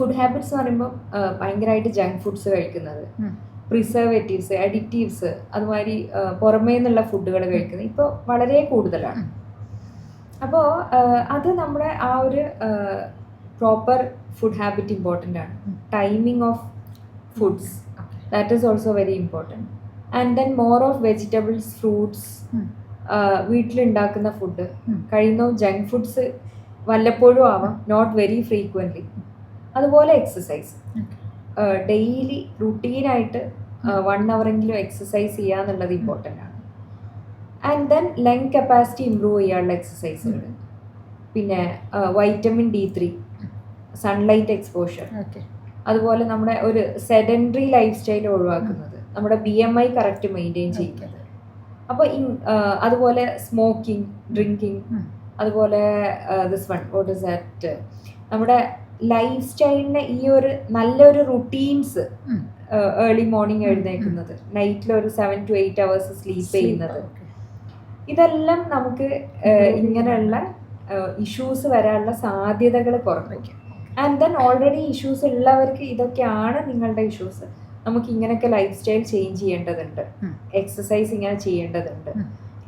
എന്ന് പറയുമ്പോൾ ഭയങ്കരമായിട്ട് ജങ്ക് ഫുഡ്സ് കഴിക്കുന്നത്, പ്രിസർവേറ്റീവ്സ്, അഡിറ്റീവ്സ്, അതുമാതിരി പുറമേ നിന്നുള്ള ഫുഡുകൾ കഴിക്കുന്നത് ഇപ്പോൾ വളരെ കൂടുതലാണ്. അപ്പോൾ അത് നമ്മുടെ ആ ഒരു പ്രോപ്പർ ഫുഡ് ഹാബിറ്റ് ഇമ്പോർട്ടൻ്റ് ആണ്. Timing of foods, that is also very important. And then more of vegetables, fruits, വീട്ടിലുണ്ടാക്കുന്ന ഫുഡ്, കഴിയുന്ന ജങ്ക് ഫുഡ്സ് വല്ലപ്പോഴും ആവാം, നോട്ട് വെരി ഫ്രീക്വൻ്റ്ലി. അതുപോലെ എക്സസൈസ്, ഡെയിലി റുട്ടീനായിട്ട് 1 hour എക്സസൈസ് ചെയ്യുക എന്നുള്ളത് ഇമ്പോർട്ടൻ്റ് ആണ്. And then lung capacity improve ചെയ്യാനുള്ള എക്സസൈസുകൾ, പിന്നെ വൈറ്റമിൻ D3, സൺലൈറ്റ് എക്സ്പോഷർ, അതുപോലെ നമ്മുടെ ഒരു സെഡൻറ്ററി ലൈഫ് സ്റ്റൈൽ ഒഴിവാക്കുന്നത്, നമ്മുടെ BMI കറക്റ്റ് മെയിൻറ്റെയിൻ ചെയ്യുന്നത്. അപ്പോൾ അതുപോലെ സ്മോക്കിംഗ്, ഡ്രിങ്കിങ്, അതുപോലെ this one what is that, നമ്മുടെ ലൈഫ് സ്റ്റൈലിന് ഈ ഒരു നല്ലൊരു റുട്ടീൻസ്, ഏർലി മോർണിംഗ് എഴുന്നേൽക്കുന്നത്, നൈറ്റിൽ ഒരു 7 to 8 hours സ്ലീപ്പ് ചെയ്യുന്നത്, ഇതെല്ലാം നമുക്ക് ഇങ്ങനെയുള്ള ഇഷ്യൂസ് വരാനുള്ള സാധ്യതകൾ കുറയ്ക്കും. ആൻഡ് ദെൻ ഓൾറെഡി ഇഷ്യൂസ് ഉള്ളവർക്ക് ഇതൊക്കെയാണ് നിങ്ങളുടെ ഇഷ്യൂസ്, നമുക്ക് ഇങ്ങനെയൊക്കെ ലൈഫ് സ്റ്റൈൽ ചേഞ്ച് ചെയ്യേണ്ടതുണ്ട്, എക്സസൈസ് ഇങ്ങനെ ചെയ്യേണ്ടതുണ്ട്,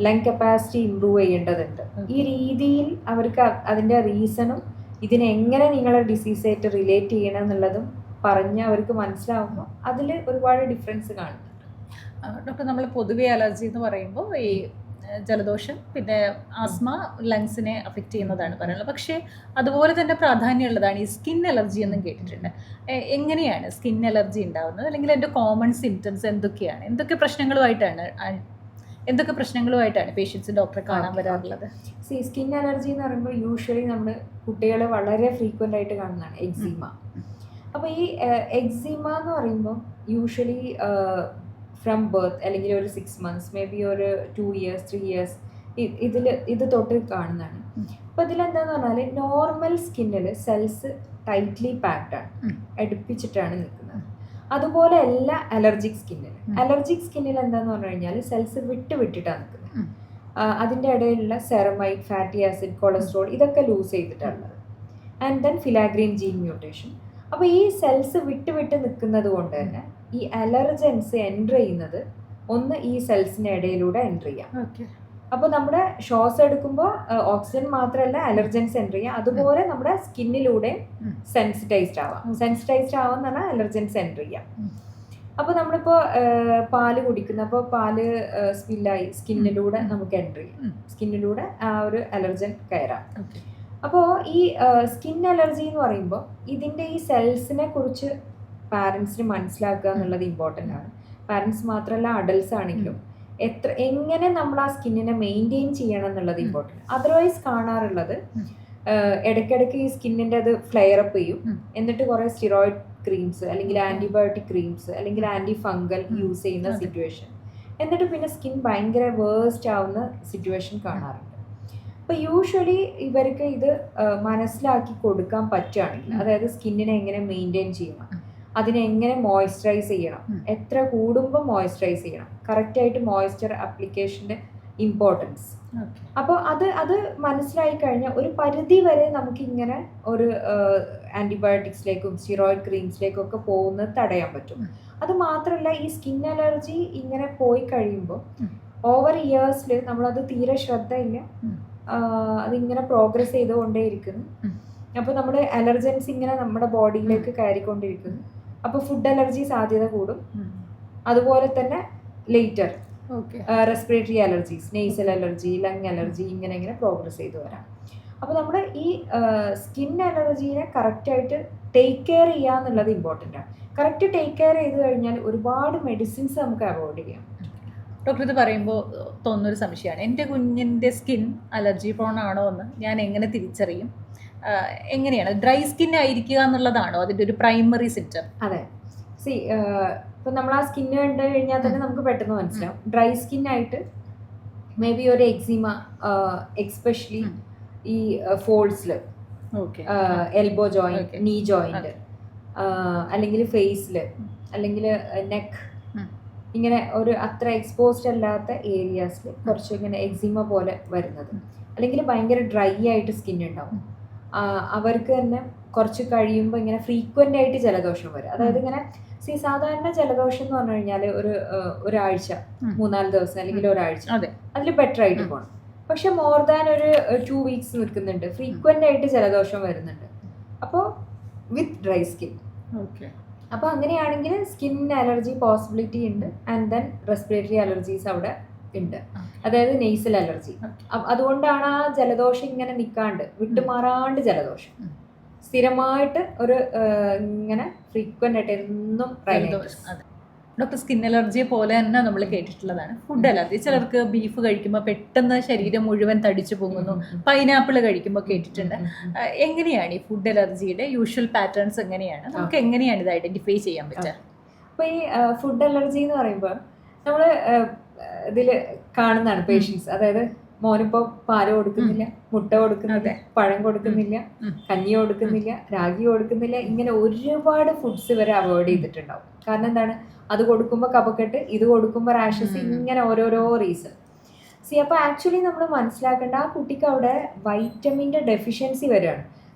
ലങ് കപ്പാസിറ്റി ഇംപ്രൂവ് ചെയ്യേണ്ടതുണ്ട്. ഈ രീതിയിൽ അവർക്ക് അതിൻ്റെ റീസണും ഇതിനെങ്ങനെ നിങ്ങളെ ഡിസീസായിട്ട് റിലേറ്റ് ചെയ്യണം എന്നുള്ളതും പറഞ്ഞ് അവർക്ക് മനസ്സിലാവുമ്പോൾ അതിൽ ഒരുപാട് ഡിഫറൻസ് കാണുന്നുണ്ട്. ഡോക്ടർ, നമ്മൾ പൊതുവെ അലർജി എന്ന് പറയുമ്പോൾ ഈ ജലദോഷം, പിന്നെ ആസ്മ ലങ്സിനെ അഫക്റ്റ് ചെയ്യുന്നതാണ് പറയുന്നത്. പക്ഷേ അതുപോലെ തന്നെ പ്രാധാന്യമുള്ളതാണ് ഈ സ്കിൻ അലർജി എന്നും കേട്ടിട്ടുണ്ട്. എങ്ങനെയാണ് സ്കിൻ അലർജി ഉണ്ടാകുന്നത്, അല്ലെങ്കിൽ എൻ്റെ കോമൺ സിംറ്റംസ് എന്തൊക്കെയാണ്, എന്തൊക്കെ പ്രശ്നങ്ങളുമായിട്ടാണ് പേഷ്യൻസ് ഡോക്ടറെ കാണാൻ വരാറുള്ളത്? സ്കിൻ അലർജി എന്ന് പറയുമ്പോൾ യൂഷ്വലി നമ്മൾ കുട്ടികൾ വളരെ ഫ്രീക്വൻ്റ് ആയിട്ട് കാണുന്നതാണ് എക്സീമ. അപ്പോൾ ഈ എക്സിമ എന്ന് പറയുമ്പോൾ യൂഷ്വലി ഫ്രം ബർത്ത് അല്ലെങ്കിൽ ഒരു 6 months മേ ബി ഒരു 2 years 3 years ഇത് തൊട്ട് കാണുന്നതാണ്. അപ്പോൾ ഇതിലെന്താന്ന് പറഞ്ഞാൽ നോർമൽ സ്കിന്നിൽ സെൽസ് ടൈറ്റ്ലി പാക്ഡ് ആണ്, അടുപ്പിച്ചിട്ടാണ് നിൽക്കുന്നത്. അതുപോലെ അല്ല അലർജിക് സ്കിന്നിൽ. അലർജിക് സ്കിന്നിൽ എന്താന്ന് പറഞ്ഞു കഴിഞ്ഞാൽ സെൽസ് വിട്ടിട്ടാണ് നിൽക്കുന്നത്. അതിൻ്റെ ഇടയിലുള്ള സെറമൈഡ്, ഫാറ്റി ആസിഡ്, കൊളസ്ട്രോൾ ഇതൊക്കെ ലൂസ് ചെയ്തിട്ടുള്ളത്. And then filaggrin gene mutation. അപ്പോൾ ഈ സെൽസ് വിട്ട് നിൽക്കുന്നത് കൊണ്ട് തന്നെ ഈ അലർജൻസ് എൻ്റർ ചെയ്യുന്നത് ഒന്ന് ഈ സെൽസിൻ്റെ ഇടയിലൂടെ എൻ്റർ ചെയ്യാം. അപ്പോൾ നമ്മുടെ ശ്വാസം എടുക്കുമ്പോൾ ഓക്സിജൻ മാത്രമല്ല അലർജൻസ് എൻ്റർ ചെയ്യാം, അതുപോലെ നമ്മുടെ സ്കിന്നിലൂടെ സെൻസിറ്റൈസ്ഡ് ആവാം. സെൻസിറ്റൈസ്ഡ് ആവാൻ എന്ന് പറഞ്ഞാൽ അലർജൻസ് എൻ്റർ ചെയ്യാം. അപ്പോൾ നമ്മളിപ്പോൾ പാല് കുടിക്കുന്ന, അപ്പോൾ പാല് സ്പില്ലായി സ്കിന്നിലൂടെ നമുക്ക് എൻ്റർ ചെയ്യാം, സ്കിന്നിലൂടെ ആ ഒരു അലർജൻ കയറാം. അപ്പോൾ ഈ സ്കിൻ അലർജി എന്ന് പറയുമ്പോൾ ഇതിൻ്റെ ഈ സെൽസിനെ കുറിച്ച് പാരൻസിന് മനസ്സിലാക്കുക എന്നുള്ളത് ഇമ്പോർട്ടൻ്റ് ആണ്. പാരൻസ് മാത്രമല്ല അഡൽട്സ് ആണെങ്കിലും എങ്ങനെ നമ്മൾ ആ സ്കിന്നിനെ മെയിൻറ്റെയിൻ ചെയ്യണം എന്നുള്ളത് ഇമ്പോർട്ടൻ്റ്. അതർവൈസ് കാണാറുള്ളത് ഇടയ്ക്കിടയ്ക്ക് ഈ സ്കിന്നിൻ്റെ അത് ഫ്ലെയർ അപ്പ് ചെയ്യും, എന്നിട്ട് കുറേ സ്റ്റിറോയിഡ് ക്രീംസ് അല്ലെങ്കിൽ ആൻറ്റിബയോട്ടിക് ക്രീംസ് അല്ലെങ്കിൽ ആൻറ്റി ഫംഗൽ യൂസ് ചെയ്യുന്ന സിറ്റുവേഷൻ, എന്നിട്ട് പിന്നെ സ്കിൻ ഭയങ്കര വേഴ്സ്റ്റ് ആവുന്ന സിറ്റുവേഷൻ കാണാറുണ്ട്. അപ്പോൾ യൂഷ്വലി ഇവർക്ക് ഇത് മനസ്സിലാക്കി കൊടുക്കാൻ പറ്റുകയാണെങ്കിൽ, അതായത് സ്കിന്നിനെ എങ്ങനെ മെയിൻറ്റെയിൻ ചെയ്യണം, അതിനെ എങ്ങനെ മോയ്സ്ചറൈസ് ചെയ്യണം, എത്ര കൂടുമ്പോൾ മോയ്സ്ചറൈസ് ചെയ്യണം, കറക്റ്റായിട്ട് മോയ്സ്ചർ ആപ്ലിക്കേഷൻ്റെ ഇമ്പോർട്ടൻസ്. അപ്പോൾ അത് മനസ്സിലായി കഴിഞ്ഞാൽ ഒരു പരിധി വരെ നമുക്കിങ്ങനെ ഒരു ആൻറ്റിബയോട്ടിക്സിലേക്കും സ്റ്റിറോയിഡ് ക്രീംസിലേക്കും ഒക്കെ പോകുന്നത് തടയാൻ പറ്റും. അത് മാത്രമല്ല ഈ സ്കിൻ അലർജി ഇങ്ങനെ പോയി കഴിയുമ്പോൾ ഓവർ ഇയേഴ്സിൽ നമ്മളത് തീരെ ശ്രദ്ധയില്ല, അതിങ്ങനെ പ്രോഗ്രസ് ചെയ്തുകൊണ്ടേയിരിക്കുന്നു. അപ്പോൾ നമ്മുടെ അലർജൻസ് ഇങ്ങനെ നമ്മുടെ ബോഡിയിലേക്ക് കയറിക്കൊണ്ടിരിക്കുന്നു. അപ്പോൾ ഫുഡ് അലർജി സാധ്യത കൂടും. അതുപോലെ തന്നെ later respiratory allergies, nasal allergy, lung allergy ഇങ്ങനെ പ്രോഗ്രസ് ചെയ്തു വരാം. അപ്പോൾ നമ്മുടെ ഈ സ്കിൻ അലർജീനെ കറക്റ്റായിട്ട് ടേക്ക് കെയർ ചെയ്യുക എന്നുള്ളത് ഇമ്പോർട്ടൻ്റ് ആണ്. കറക്റ്റ് ടേക്ക് കെയർ ചെയ്ത് കഴിഞ്ഞാൽ ഒരുപാട് മെഡിസിൻസ് നമുക്ക് അവോയ്ഡ് ചെയ്യാം. ഡോക്ടർ ഇത് പറയുമ്പോൾ തോന്നുന്നൊരു സംശയമാണ്, എൻ്റെ കുഞ്ഞിൻ്റെ സ്കിൻ അലർജി പ്രോൺ ആണോ എന്ന് ഞാൻ എങ്ങനെ തിരിച്ചറിയും? എങ്ങനെയാണ് ഡ്രൈ സ്കിൻ ആയിരിക്കുക എന്നുള്ളതാണോ അതിൻ്റെ ഒരു പ്രൈമറി സിംറ്റം? അതെ, ഇപ്പം നമ്മൾ ആ സ്കിന്ന് കണ്ടു കഴിഞ്ഞാൽ തന്നെ നമുക്ക് പെട്ടെന്ന് മനസ്സിലാവും. ഡ്രൈ സ്കിന്നായിട്ട് മേ ബി ഒരു എക്സിമ, എക്സ്പെഷ്യലി ഈ ഫോൾസിൽ, എൽബോ ജോയിന്റ്, നീ ജോയിന്റ്, അല്ലെങ്കിൽ ഫേസിൽ, അല്ലെങ്കിൽ നെക്ക്, ഇങ്ങനെ ഒരു അത്ര എക്സ്പോസ്ഡ് അല്ലാത്ത ഏരിയാസിൽ കുറച്ച് ഇങ്ങനെ എക്സിമ പോലെ വരുന്നത്, അല്ലെങ്കിൽ ഭയങ്കര ഡ്രൈ ആയിട്ട് സ്കിൻ ഉണ്ടാവും. അവർക്ക് തന്നെ കുറച്ച് കഴിയുമ്പോൾ ഇങ്ങനെ ഫ്രീക്വൻ്റ് ആയിട്ട് ജലദോഷം വരും. അതായത് ഇങ്ങനെ സാധാരണ ജലദോഷം എന്ന് പറഞ്ഞു കഴിഞ്ഞാൽ ഒരാഴ്ച 3-4 ദിവസം അല്ലെങ്കിൽ ഒരാഴ്ച അതിൽ ബെറ്റർ ആയിട്ട് പോകണം. പക്ഷെ മോർ ദാൻ ഒരു 2 weeks നിൽക്കുന്നുണ്ട്, ഫ്രീക്വൻ്റ് ആയിട്ട് ജലദോഷം വരുന്നുണ്ട്. അപ്പോൾ വിത്ത് ഡ്രൈ സ്കിൻ. അപ്പോൾ അങ്ങനെയാണെങ്കിൽ സ്കിൻ അലർജി പോസിബിലിറ്റി ഉണ്ട്. ആൻഡ് ദെൻ റെസ്പിറേറ്ററി അലർജീസ് അവിടെ ഉണ്ട്, അതായത് നെയ്സൽ അലർജി. അതുകൊണ്ടാണ് ആ ജലദോഷം ഇങ്ങനെ നിൽക്കാണ്ട് വിട്ടുമാറാണ്ട് ജലദോഷം സ്ഥിരമായിട്ട് ഒരു ഇങ്ങനെ ഫ്രീക്വൻ്റ് ആയിട്ട് എന്നും. ഡോക്ടർ, സ്കിൻ അലർജിയെ പോലെ തന്നെ നമ്മൾ കേട്ടിട്ടുള്ളതാണ് ഫുഡ് അലർജി. ചിലർക്ക് ബീഫ് കഴിക്കുമ്പോൾ പെട്ടെന്ന് ശരീരം മുഴുവൻ തടിച്ചു പോകുന്നു, പൈനാപ്പിൾ കഴിക്കുമ്പോൾ കേട്ടിട്ടുണ്ട്. എങ്ങനെയാണ് ഈ ഫുഡ് അലർജിയുടെ യൂഷ്വൽ പാറ്റേൺസ് എങ്ങനെയാണ്, നമുക്ക് എങ്ങനെയാണ് ഇത് ഐഡന്റിഫൈ ചെയ്യാൻ പറ്റുക? അപ്പോൾ ഈ ഫുഡ് അലർജി എന്ന് പറയുമ്പോൾ നമ്മൾ ഇതിൽ കാണുന്നതാണ് പേഷ്യൻസ്, അതായത് മോനിപ്പോൾ പാല് കൊടുക്കുന്നില്ല, മുട്ട കൊടുക്കുന്നില്ല, പഴം കൊടുക്കുന്നില്ല, കഞ്ഞി കൊടുക്കുന്നില്ല, രാഗി കൊടുക്കുന്നില്ല, ഇങ്ങനെ ഒരുപാട് ഫുഡ്സ് ഇവരെ അവോയ്ഡ് ചെയ്തിട്ടുണ്ടാവും. കാരണം എന്താണ്, അത് കൊടുക്കുമ്പോൾ കഫക്കെട്ട്, ഇത് കൊടുക്കുമ്പോൾ റാഷസ്, ഇങ്ങനെ ഓരോരോ റീസൺ. അപ്പോൾ ആക്ച്വലി നമ്മൾ മനസ്സിലാക്കേണ്ട ആ കുട്ടിക്ക് അവിടെ വൈറ്റമിൻ്റെ ഡെഫിഷ്യൻസി വരികയാണ്.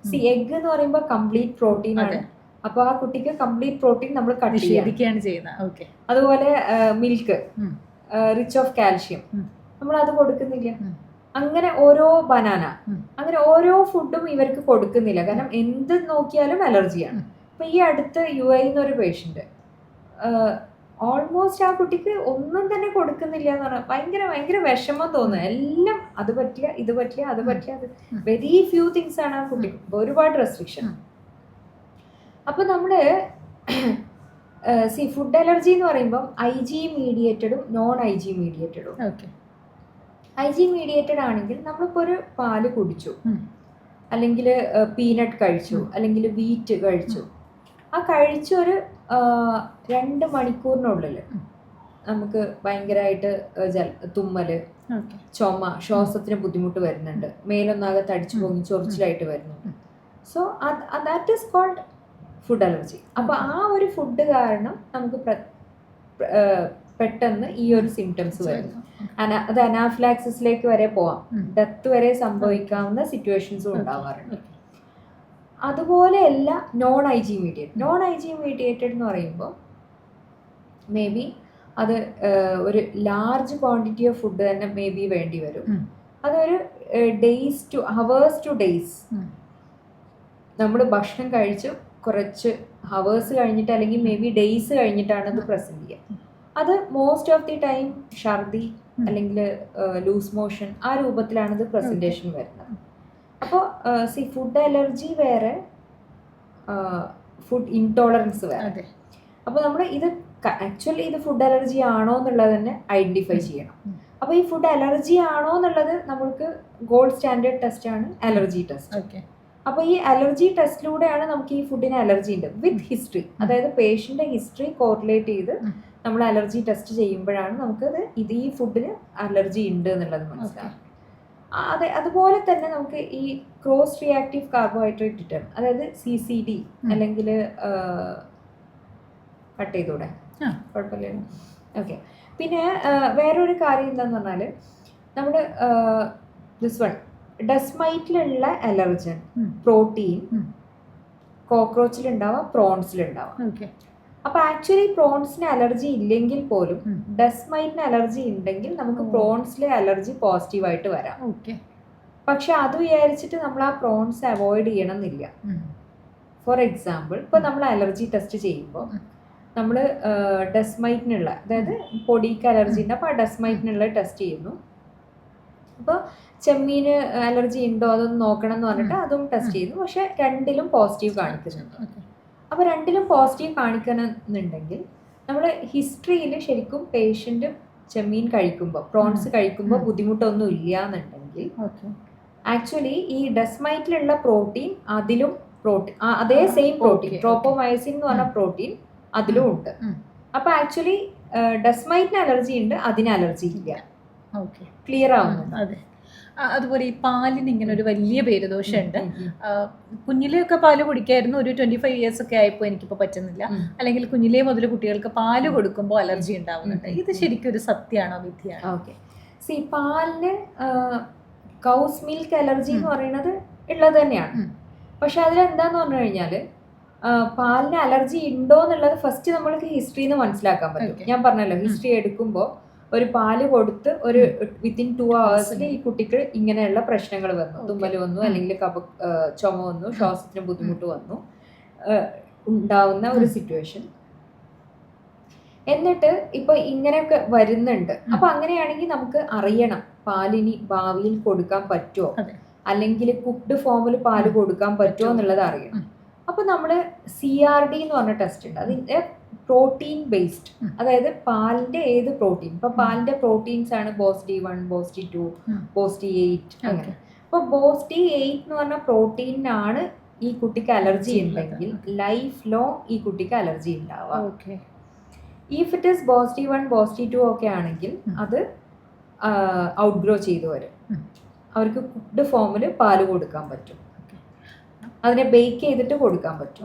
എഗ് എന്ന് പറയുമ്പോൾ കംപ്ലീറ്റ് പ്രോട്ടീൻ ആണ്. അപ്പോൾ ആ കുട്ടിക്ക് കംപ്ലീറ്റ് പ്രോട്ടീൻ നമ്മൾ കട്ട് ചെയ്യുന്നത്. അതുപോലെ മിൽക്ക് റിച്ച് ഓഫ് കാൽഷ്യം, നമ്മൾ അത് കൊടുക്കുന്നില്ല. അങ്ങനെ ഓരോ ബനാന, അങ്ങനെ ഓരോ ഫുഡും ഇവർക്ക് കൊടുക്കുന്നില്ല. കാരണം എന്ത് നോക്കിയാലും അലർജിയാണ്. അപ്പൊ ഈ അടുത്ത് UAE എന്നൊരു പേഷ്യന്റ് ഓൾമോസ്റ്റ് ആ കുട്ടിക്ക് ഒന്നും തന്നെ കൊടുക്കുന്നില്ല എന്ന് പറഞ്ഞാൽ ഭയങ്കര വിഷമം തോന്നുക. എല്ലാം അത് പറ്റില്ല, ഇത് പറ്റില്ല, അത് പറ്റില്ല, അത് വെരി ഫ്യൂ തിങ്സ് ആണ് ആ കുട്ടിക്ക്, ഒരുപാട് റെസ്ട്രിക്ഷൻ. അപ്പൊ നമ്മള് ഫുഡ് അലർജി എന്ന് പറയുമ്പോൾ IG മീഡിയേറ്റഡും നോൺ IG മീഡിയേറ്റഡും. IG മീഡിയേറ്റഡ് ആണെങ്കിൽ നമ്മളിപ്പോൾ ഒരു പാല് കുടിച്ചു, അല്ലെങ്കിൽ പീനട്ട് കഴിച്ചു, അല്ലെങ്കിൽ വീറ്റ് കഴിച്ചു, ആ കഴിച്ചൊരു 2 മണിക്കൂറിനുള്ളിൽ നമുക്ക് ഭയങ്കരമായിട്ട് തുമ്മല്, ചുമ, ശ്വാസത്തിന് ബുദ്ധിമുട്ട് വരുന്നുണ്ട്, മേലൊന്നാകെ തടിച്ചു പൊങ്ങി ചൊറിച്ചിലായിട്ട് വരുന്നുണ്ട്. So that is called food allergy. അപ്പോൾ ആ ഒരു ഫുഡ് കാരണം നമുക്ക് പെട്ടെന്ന് ഈ ഒരു സിംറ്റംസ് വരുന്നു. അത് അനാഫിലാക്സിസിലേക്ക് വരെ പോവാം, ഡെത്ത് വരെ സംഭവിക്കാവുന്ന സിറ്റുവേഷൻസും ഉണ്ടാവാറുണ്ട്. അതുപോലെയല്ല നോൺ ഐ ജി മീഡിയേറ്റഡ് എന്ന് പറയുമ്പോൾ മേ ബി അത് ഒരു ലാർജ് ക്വാണ്ടിറ്റി ഓഫ് ഫുഡ് തന്നെ മേ ബി വേണ്ടി വരും. അതൊരു ഹവേഴ്സ് ടു ഡേയ്സ് നമ്മൾ ഭക്ഷണം കഴിച്ച് കുറച്ച് ഹവേഴ്സ് കഴിഞ്ഞിട്ട് അല്ലെങ്കിൽ മേ ബി ഡേയ്സ് കഴിഞ്ഞിട്ടാണ് അത് പ്രസന്റ് ചെയ്യുക. അത് മോസ്റ്റ് ഓഫ് ദി ടൈം ഛർദി അല്ലെങ്കിൽ ലൂസ് മോഷൻ ആ രൂപത്തിലാണ് ഇത് പ്രസന്റേഷൻ വരുന്നത്. അപ്പോൾ ഫുഡ് അലർജി വേറെ, ഫുഡ് ഇൻടോളറൻസ് വേറെ. അപ്പോൾ നമ്മൾ ഇത് ആക്ച്വലി ഇത് ഫുഡ് അലർജി ആണോ എന്നുള്ളത് തന്നെ ഐഡന്റിഫൈ ചെയ്യണം. അപ്പോൾ ഈ ഫുഡ് അലർജി ആണോ എന്നുള്ളത് നമുക്ക് ഗോൾഡ് സ്റ്റാൻഡേർഡ് ടെസ്റ്റ് ആണ് അലർജി ടെസ്റ്റ്. അപ്പോൾ ഈ അലർജി ടെസ്റ്റിലൂടെയാണ് നമുക്ക് ഈ ഫുഡിന് അലർജി ഉണ്ട് വിത്ത് ഹിസ്റ്ററി, അതായത് പേഷ്യൻ്റെ ഹിസ്റ്ററി കോറിലേറ്റ് ചെയ്ത് നമ്മൾ അലർജി ടെസ്റ്റ് ചെയ്യുമ്പോഴാണ് നമുക്കത് ഈ ഫുഡിന് അലർജി ഉണ്ട് എന്നുള്ളത് മനസ്സിലാവും. അതുപോലെ തന്നെ നമുക്ക് ഈ ക്രോസ് റിയാക്റ്റീവ് കാർബോഹൈഡ്രേറ്റ് ഡിറ്റർമിൻ, അതായത് CCD അല്ലെങ്കിൽ കട്ട് ചെയ്തൂടെ, കുഴപ്പമില്ലല്ലോ. ഓക്കെ. പിന്നെ വേറൊരു കാര്യം എന്താന്ന് പറഞ്ഞാൽ നമ്മുടെ ഡസ്മൈറ്റിലുള്ള അലർജൻ പ്രോട്ടീൻ കോക്രോച്ചിലുണ്ടാവാം, പ്രോൺസിലുണ്ടാവാം. അപ്പൊ ആക്ച്വലി പ്രോൺസിന് അലർജി ഇല്ലെങ്കിൽ പോലും ഡസ്മൈറ്റിന് അലർജി ഉണ്ടെങ്കിൽ നമുക്ക് പ്രോൺസിലെ അലർജി പോസിറ്റീവായിട്ട് വരാം. പക്ഷെ അത് വിചാരിച്ചിട്ട് നമ്മൾ ആ പ്രോൺസ് അവോയ്ഡ് ചെയ്യണം എന്നില്ല. ഫോർ എക്സാമ്പിൾ, ഇപ്പൊ നമ്മൾ അലർജി ടെസ്റ്റ് ചെയ്യുമ്പോൾ നമ്മൾ ഡസ്മൈറ്റിനുള്ള, അതായത് പൊടിക്ക് അലർജി ഉണ്ട്, അപ്പോൾ ആ ഡസ്മൈറ്റിനുള്ള ടെസ്റ്റ് ചെയ്യുന്നു. അപ്പോൾ ചെമ്മീന് അലർജി ഉണ്ടോ അതൊന്ന് നോക്കണം എന്ന് പറഞ്ഞിട്ട് അതും ടെസ്റ്റ് ചെയ്യുന്നു. പക്ഷെ രണ്ടിലും പോസിറ്റീവ് കാണിക്കുന്നുണ്ട്. അപ്പോൾ രണ്ടിലും പോസിറ്റീവ് കാണിക്കണമെന്നുണ്ടെങ്കിൽ നമ്മൾ ഹിസ്റ്ററിയിൽ ശരിക്കും പേഷ്യൻ്റ് ചെമ്മീൻ കഴിക്കുമ്പോൾ, പ്രോൺസ് കഴിക്കുമ്പോൾ ബുദ്ധിമുട്ടൊന്നും ഇല്ല എന്നുണ്ടെങ്കിൽ ആക്ച്വലി ഈ ഡസ്മൈറ്റിലുള്ള പ്രോട്ടീൻ അതിലും അതേ സെയിം പ്രോട്ടീൻ ട്രോപ്പോമൈസിൻ എന്ന് പറഞ്ഞ പ്രോട്ടീൻ അതിലും ഉണ്ട്. അപ്പൊ ആക്ച്വലി ഡസ്മൈറ്റിന് അലർജി ഉണ്ട്, അതിന് അലർജി ഇല്ല. ക്ലിയർ ആവുന്നു. അതുപോലെ ഈ പാലിന് ഇങ്ങനെ ഒരു വലിയ പേരുദോഷമുണ്ട്. കുഞ്ഞിലെയൊക്കെ പാല് കുടിക്കായിരുന്നു, ഒരു 25 years ഒക്കെ ആയപ്പോൾ എനിക്കിപ്പോൾ പറ്റുന്നില്ല. അല്ലെങ്കിൽ കുഞ്ഞിലേ മുതൽ കുട്ടികൾക്ക് പാല് കൊടുക്കുമ്പോൾ അലർജി ഉണ്ടാവുന്നുണ്ട്. ഇത് ശരിക്കും ഒരു സത്യമാണോ വിധിയാണോ? ഓക്കെ. പാലിന് കൗസ് മിൽക്ക് അലർജി എന്ന് പറയുന്നത് ഉള്ളത് തന്നെയാണ്. പക്ഷെ അതിലെന്താന്ന് പറഞ്ഞു കഴിഞ്ഞാൽ പാലിന് അലർജി ഉണ്ടോ എന്നുള്ളത് ഫസ്റ്റ് നമ്മൾക്ക് ഹിസ്റ്ററിന്ന് മനസ്സിലാക്കാൻ പറ്റും. ഞാൻ പറഞ്ഞല്ലോ, ഹിസ്റ്ററി എടുക്കുമ്പോൾ ഒരു പാല് കൊടുത്ത് ഒരു വിത്തിൻ 2 hours ഈ കുട്ടിക്ക് ഇങ്ങനെയുള്ള പ്രശ്നങ്ങൾ വന്നു, തുമ്മൽ വന്നു, അല്ലെങ്കിൽ ചുമ വന്നു, ശ്വാസത്തിന് ബുദ്ധിമുട്ട് വന്നു, ഉണ്ടാവുന്ന ഒരു സിറ്റുവേഷൻ. എന്നിട്ട് ഇപ്പൊ ഇങ്ങനെയൊക്കെ വരുന്നുണ്ട്. അപ്പൊ അങ്ങനെയാണെങ്കിൽ നമുക്ക് അറിയണം പാലിനി ഭാവിയിൽ കൊടുക്കാൻ പറ്റുമോ, അല്ലെങ്കിൽ കുക്ക്ഡ് ഫോമിൽ പാല് കൊടുക്കാൻ പറ്റുമോ എന്നുള്ളത് അറിയണം. അപ്പൊ നമ്മള് CRD എന്ന് പറഞ്ഞ ടെസ്റ്റ് ഉണ്ട്. അതിന്റെ പ്രോട്ടീൻ ബേസ്ഡ്, അതായത് പാലിന്റെ ഏത് പ്രോട്ടീൻ, ഇപ്പൊ പാലിന്റെ പ്രോട്ടീൻസ് ആണ് BOSD1, BOSD2, BOSD8 അങ്ങനെ. അപ്പൊ BOSD8 എന്ന് പറഞ്ഞ പ്രോട്ടീനാണ് ഈ കുട്ടിക്ക് അലർജി ഉണ്ടെങ്കിൽ ലൈഫ് ലോങ് ഈ കുട്ടിക്ക് അലർജി ഉണ്ടാവാം. If it is BOSD1, BOSD2 ഒക്കെ ആണെങ്കിൽ അത് ഔട്ട്ഗ്രോ ചെയ്തു വരും. അവർക്ക് കുക്ക്ഡ് ഫോമിൽ പാല് കൊടുക്കാൻ പറ്റും, അതിനെ ബേക്ക് ചെയ്തിട്ട് കൊടുക്കാൻ പറ്റും.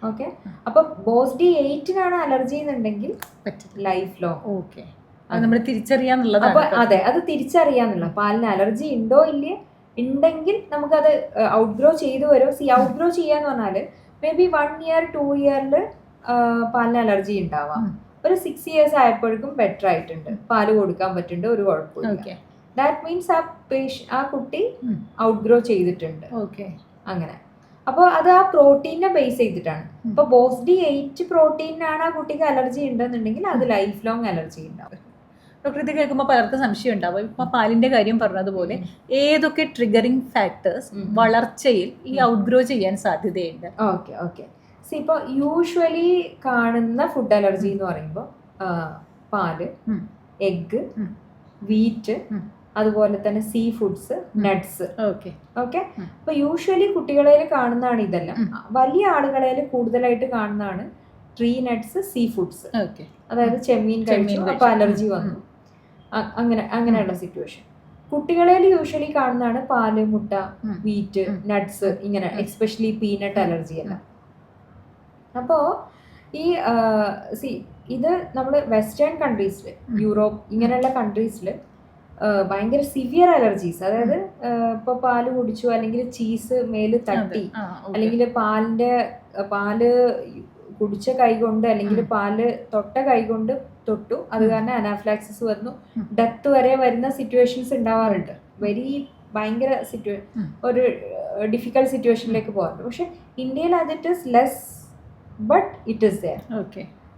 ഓക്കെ. അപ്പൊ BOSD8 അലർജി എന്നുണ്ടെങ്കിൽ ലൈഫ് ലോങ് നമ്മൾ തിരിച്ചറിയാന്നുള്ളത്. അപ്പൊ അതെ, അത് തിരിച്ചറിയാന്നുള്ള പാലിന് അലർജി ഉണ്ടോ ഇല്ലേ, ഉണ്ടെങ്കിൽ നമുക്കത് ഔട്ട്ഗ്രോ ചെയ്തു വരും. ഔട്ട്ഗ്രോ ചെയ്യാന്ന് പറഞ്ഞാല് മേ ബി 1 year 2 yearൽ പാലിന് അലർജി ഉണ്ടാവാം. ഒരു 6 years ആയപ്പോഴേക്കും ബെറ്റർ ആയിട്ടുണ്ട്, പാല് കൊടുക്കാൻ പറ്റുന്നുണ്ട്, ഒരു കുഴപ്പമില്ല. ദാറ്റ് മീൻസ് ആ കുട്ടി ഔട്ട്ഗ്രോ ചെയ്തിട്ടുണ്ട്. അങ്ങനെ. അപ്പോൾ അത് ആ പ്രോട്ടീനെ ബേസ് ചെയ്തിട്ടാണ്. ഇപ്പൊ BOSD8 പ്രോട്ടീനാണ് ആ കുട്ടിക്ക് അലർജി ഉണ്ടെന്നുണ്ടെങ്കിൽ അത് ലൈഫ് ലോങ് അലർജി ഉണ്ടാവും. ഡോക്ടർ, ഇത് കേൾക്കുമ്പോൾ പലർക്കും സംശയം ഉണ്ടാവും. ഇപ്പൊ പാലിന്റെ കാര്യം പറഞ്ഞതുപോലെ ഏതൊക്കെ ട്രിഗറിങ് ഫാക്ടേഴ്സ് വളർച്ചയിൽ ഈ ഔട്ട്ഗ്രോ ചെയ്യാൻ സാധ്യതയുണ്ട്? ഓക്കെ. ഇപ്പോൾ യൂഷ്വലി കാണുന്ന ഫുഡ് അലർജി എന്ന് പറയുമ്പോൾ പാല്, എഗ്ഗ്, വീറ്റ്, അതുപോലെ തന്നെ sea foods, nuts. Okay. Okay, അപ്പൊ യൂഷ്വലി കുട്ടികളിൽ കാണുന്നതാണ് ഇതെല്ലാം. വലിയ ആളുകളിൽ കൂടുതലായിട്ട് കാണുന്നതാണ് ട്രീ നട്ട്സ്, സീ ഫുഡ്സ്. അതായത് ചെമ്മീൻ കഴിച്ചു അപ്പൊ അലർജി വന്നു, അങ്ങനെയുള്ള സിറ്റുവേഷൻ. കുട്ടികളിൽ യൂഷ്വലി കാണുന്നതാണ് പാല്, മുട്ട, വീറ്റ്, നട്ട്സ്, ഇങ്ങനെ എക്സ്പെഷ്യലി പീനട്ട് അലർജി എല്ലാം. അപ്പോ ഈ ഇത് നമ്മൾ വെസ്റ്റേൺ കൺട്രീസിൽ, യൂറോപ്പ് ഇങ്ങനെയുള്ള കൺട്രീസിൽ ഭയങ്കര സിവിയർ അലർജീസ്, അതായത് ഇപ്പൊ പാല് കുടിച്ചു അല്ലെങ്കിൽ ചീസ് മേല് തട്ടി അല്ലെങ്കിൽ പാല് കുടിച്ച കൈ കൊണ്ട് അല്ലെങ്കിൽ പാല് തൊട്ട കൈ കൊണ്ട് തൊട്ടു, അത് കാരണം അനാഫ്ലാക്സിസ് വന്നു, ഡെത്ത് വരെ വരുന്ന സിറ്റുവേഷൻസ് ഉണ്ടാവാറുണ്ട്. ഭയങ്കര ഒരു ഡിഫിക്കൽട്ട് സിറ്റുവേഷനിലേക്ക് പോകാറുണ്ട്. പക്ഷെ ഇന്ത്യയിൽ അത് it is less, but it is there.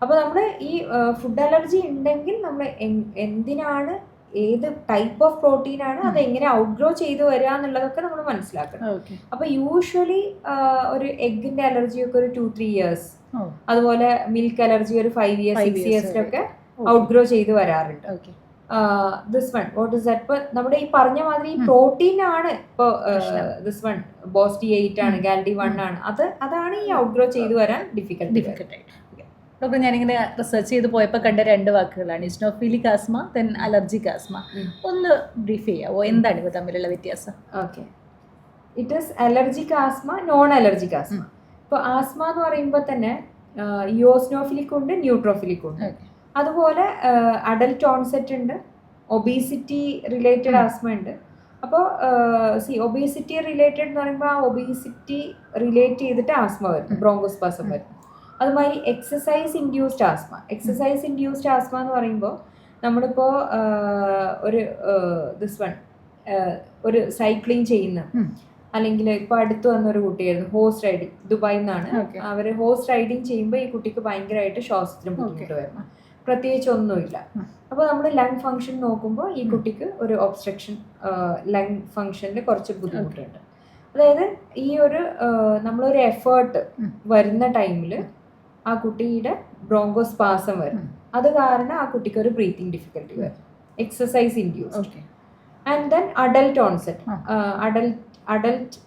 അപ്പോൾ നമ്മൾ ഈ ഫുഡ് അലർജി ഉണ്ടെങ്കിൽ നമ്മൾ എന്തിനാണ്, ഏത് ടൈപ്പ് ഓഫ് പ്രോട്ടീൻ ആണ്, അത് എങ്ങനെ ഔട്ട്ഗ്രോ ചെയ്ത് വരിക എന്നുള്ളതൊക്കെ നമ്മൾ മനസ്സിലാക്കണം. അപ്പൊ യൂഷ്വലി ഒരു എഗ്ഗിന്റെ അലർജി ഒക്കെ ഒരു 2-3 years, അതുപോലെ മിൽക്ക് അലർജി ഒരു 5 years 6 yearsലൊക്കെ ഔട്ട്ഗ്രോ ചെയ്ത് വരാറുണ്ട്. This one what is that, ഇപ്പൊ നമ്മുടെ ഈ പറഞ്ഞ മാതിരി ഈ പ്രോട്ടീൻ ആണ് ഇപ്പൊ ദിസ് വൺ ബോസ്റ്റി 8 ആണ്, ഗാൽഡി 1 ആണ്, അതാണ് ഈ ഔട്ട്ഗ്രോ ചെയ്ത് വരാൻ ഡിഫിക്കൽട്ട്. ഡോക്ടർ, ഞാനിങ്ങനെ റിസർച്ച് ചെയ്ത് പോയപ്പോൾ കണ്ട 2 വാക്കുകളാണ് ഇസ്നോഫിലിക് ആസ്മ, ദെൻ അലർജിക് ആസ്മ. ഒന്ന് ബ്രീഫ് ചെയ്യാവോ, എന്താണ് ഇവ തമ്മിലുള്ള വ്യത്യാസം? Okay, it is allergic asthma, non allergic asthma. ഇപ്പോൾ ആസ്മ എന്ന് പറയുമ്പോൾ തന്നെ ഇയോസ്നോഫിലിക് ഉണ്ട്, ന്യൂട്രോഫിലിക് ഉണ്ട്. അതുപോലെ അഡൽട്ട് ഓൺസെറ്റ് ഉണ്ട്, ഒബീസിറ്റി റിലേറ്റഡ് ആസ്മ ഉണ്ട്. അപ്പോൾ ഒബീസിറ്റി റിലേറ്റഡ് എന്ന് പറയുമ്പോൾ ആ ഒബീസിറ്റി റിലേറ്റ് ചെയ്തിട്ട് ആസ്മ വരും, ബ്രോങ്കോസ്പാസം വരും. അതുമാതിരി എക്സസൈസ് ഇൻഡ്യൂസ്ഡ് ആസ്മ എന്ന് പറയുമ്പോൾ നമ്മളിപ്പോൾ ഒരു സൈക്ലിംഗ് ചെയ്യുന്ന, അല്ലെങ്കിൽ ഇപ്പോൾ അടുത്ത് വന്നൊരു കുട്ടിയായിരുന്നു ഹോഴ്സ് റൈഡിങ്, ദുബായിൽ നിന്നാണ്. അവർ ഹോഴ്സ് റൈഡിങ് ചെയ്യുമ്പോൾ ഈ കുട്ടിക്ക് ഭയങ്കരമായിട്ട് ശ്വാസത്തിന് ബുദ്ധിമുട്ട് വരുന്നു, പ്രത്യേകിച്ച് ഒന്നുമില്ല. അപ്പോൾ നമ്മൾ ലങ് ഫങ്ഷൻ നോക്കുമ്പോൾ ഈ കുട്ടിക്ക് ഒരു ഒബ്സ്ട്രക്ഷൻ, ലങ് ഫങ്ഷനിൽ കുറച്ച് ബുദ്ധിമുട്ടുണ്ട്. അതായത് ഈ നമ്മളൊരു എഫേർട്ട് വരുന്ന ടൈമിൽ ആ കുട്ടിയുടെ ബ്രോങ്കോസ്പാസം വരും, അത് കാരണം ആ കുട്ടിക്ക് ഒരു ബ്രീത്തിങ് ഡിഫിക്കൽട്ടി വരും, exercise induced. And then adult onset, adult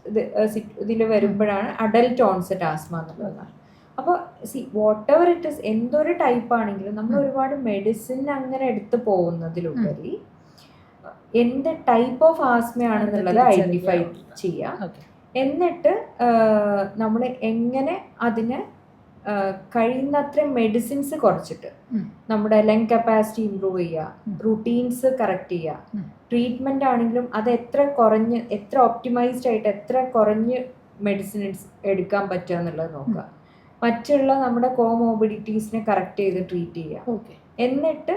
ഇതിൽ വരുമ്പോഴാണ് അഡൽട്ട് ഓൺസെറ്റ് ആസ്മ എന്നുള്ളതാണ്. അപ്പോൾ വാട്ട് എവർ ഇറ്റ് ഇസ്, എന്തൊരു ടൈപ്പ് ആണെങ്കിലും നമ്മൾ ഒരുപാട് മെഡിസിൻ അങ്ങനെ എടുത്ത് പോകുന്നതിലുപരി എന്ത് ടൈപ്പ് ഓഫ് ആസ്മയാണെന്നുള്ളത് ഐഡന്റിഫൈ ചെയ്യുക. എന്നിട്ട് നമ്മൾ എങ്ങനെ അതിനെ കഴിയുന്നത്ര മെഡിസിൻസ് കുറച്ചിട്ട് നമ്മുടെ ലങ് കപ്പാസിറ്റി ഇംപ്രൂവ് ചെയ്യുക, റുട്ടീൻസ് കറക്റ്റ് ചെയ്യുക, ട്രീറ്റ്മെന്റ് ആണെങ്കിലും അത് എത്ര ഒപ്റ്റിമൈസ്ഡ് ആയിട്ട് എത്ര കുറഞ്ഞ് മെഡിസിൻസ് എടുക്കാൻ പറ്റുക എന്നുള്ളത് നോക്കുക. മറ്റുള്ള നമ്മുടെ കോമോബിഡിറ്റീസിനെ കറക്റ്റ് ചെയ്ത് ട്രീറ്റ് ചെയ്യുക. എന്നിട്ട്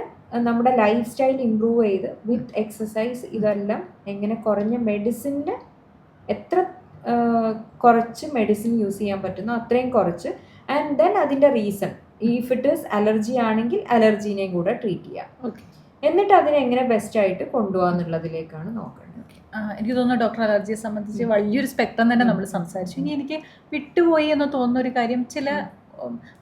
നമ്മുടെ ലൈഫ് സ്റ്റൈൽ ഇംപ്രൂവ് ചെയ്ത് വിത്ത് എക്സസൈസ് ഇതെല്ലാം എങ്ങനെ കുറഞ്ഞ മെഡിസിനിൽ എത്ര കുറച്ച് മെഡിസിൻ യൂസ് ചെയ്യാൻ പറ്റുന്നു അത്രയും കുറച്ച്, ആൻഡ് ദെൻ അതിൻ്റെ reason, if it is allergy ആണെങ്കിൽ അലർജീനെയും കൂടെ ട്രീറ്റ് ചെയ്യാം. എന്നിട്ട് അതിനെ എങ്ങനെ ബെസ്റ്റ് ആയിട്ട് കൊണ്ടുപോകാന്നുള്ളതിലേക്കാണ് നോക്കേണ്ടത്. എനിക്ക് തോന്നുന്നു ഡോക്ടർ, അലർജിയെ സംബന്ധിച്ച് വലിയൊരു സ്പെക്ട്രം തന്നെ നമ്മൾ സംസാരിച്ചു. ഇനി എനിക്ക് വിട്ടുപോയി എന്ന് തോന്നുന്ന ഒരു കാര്യം, ചില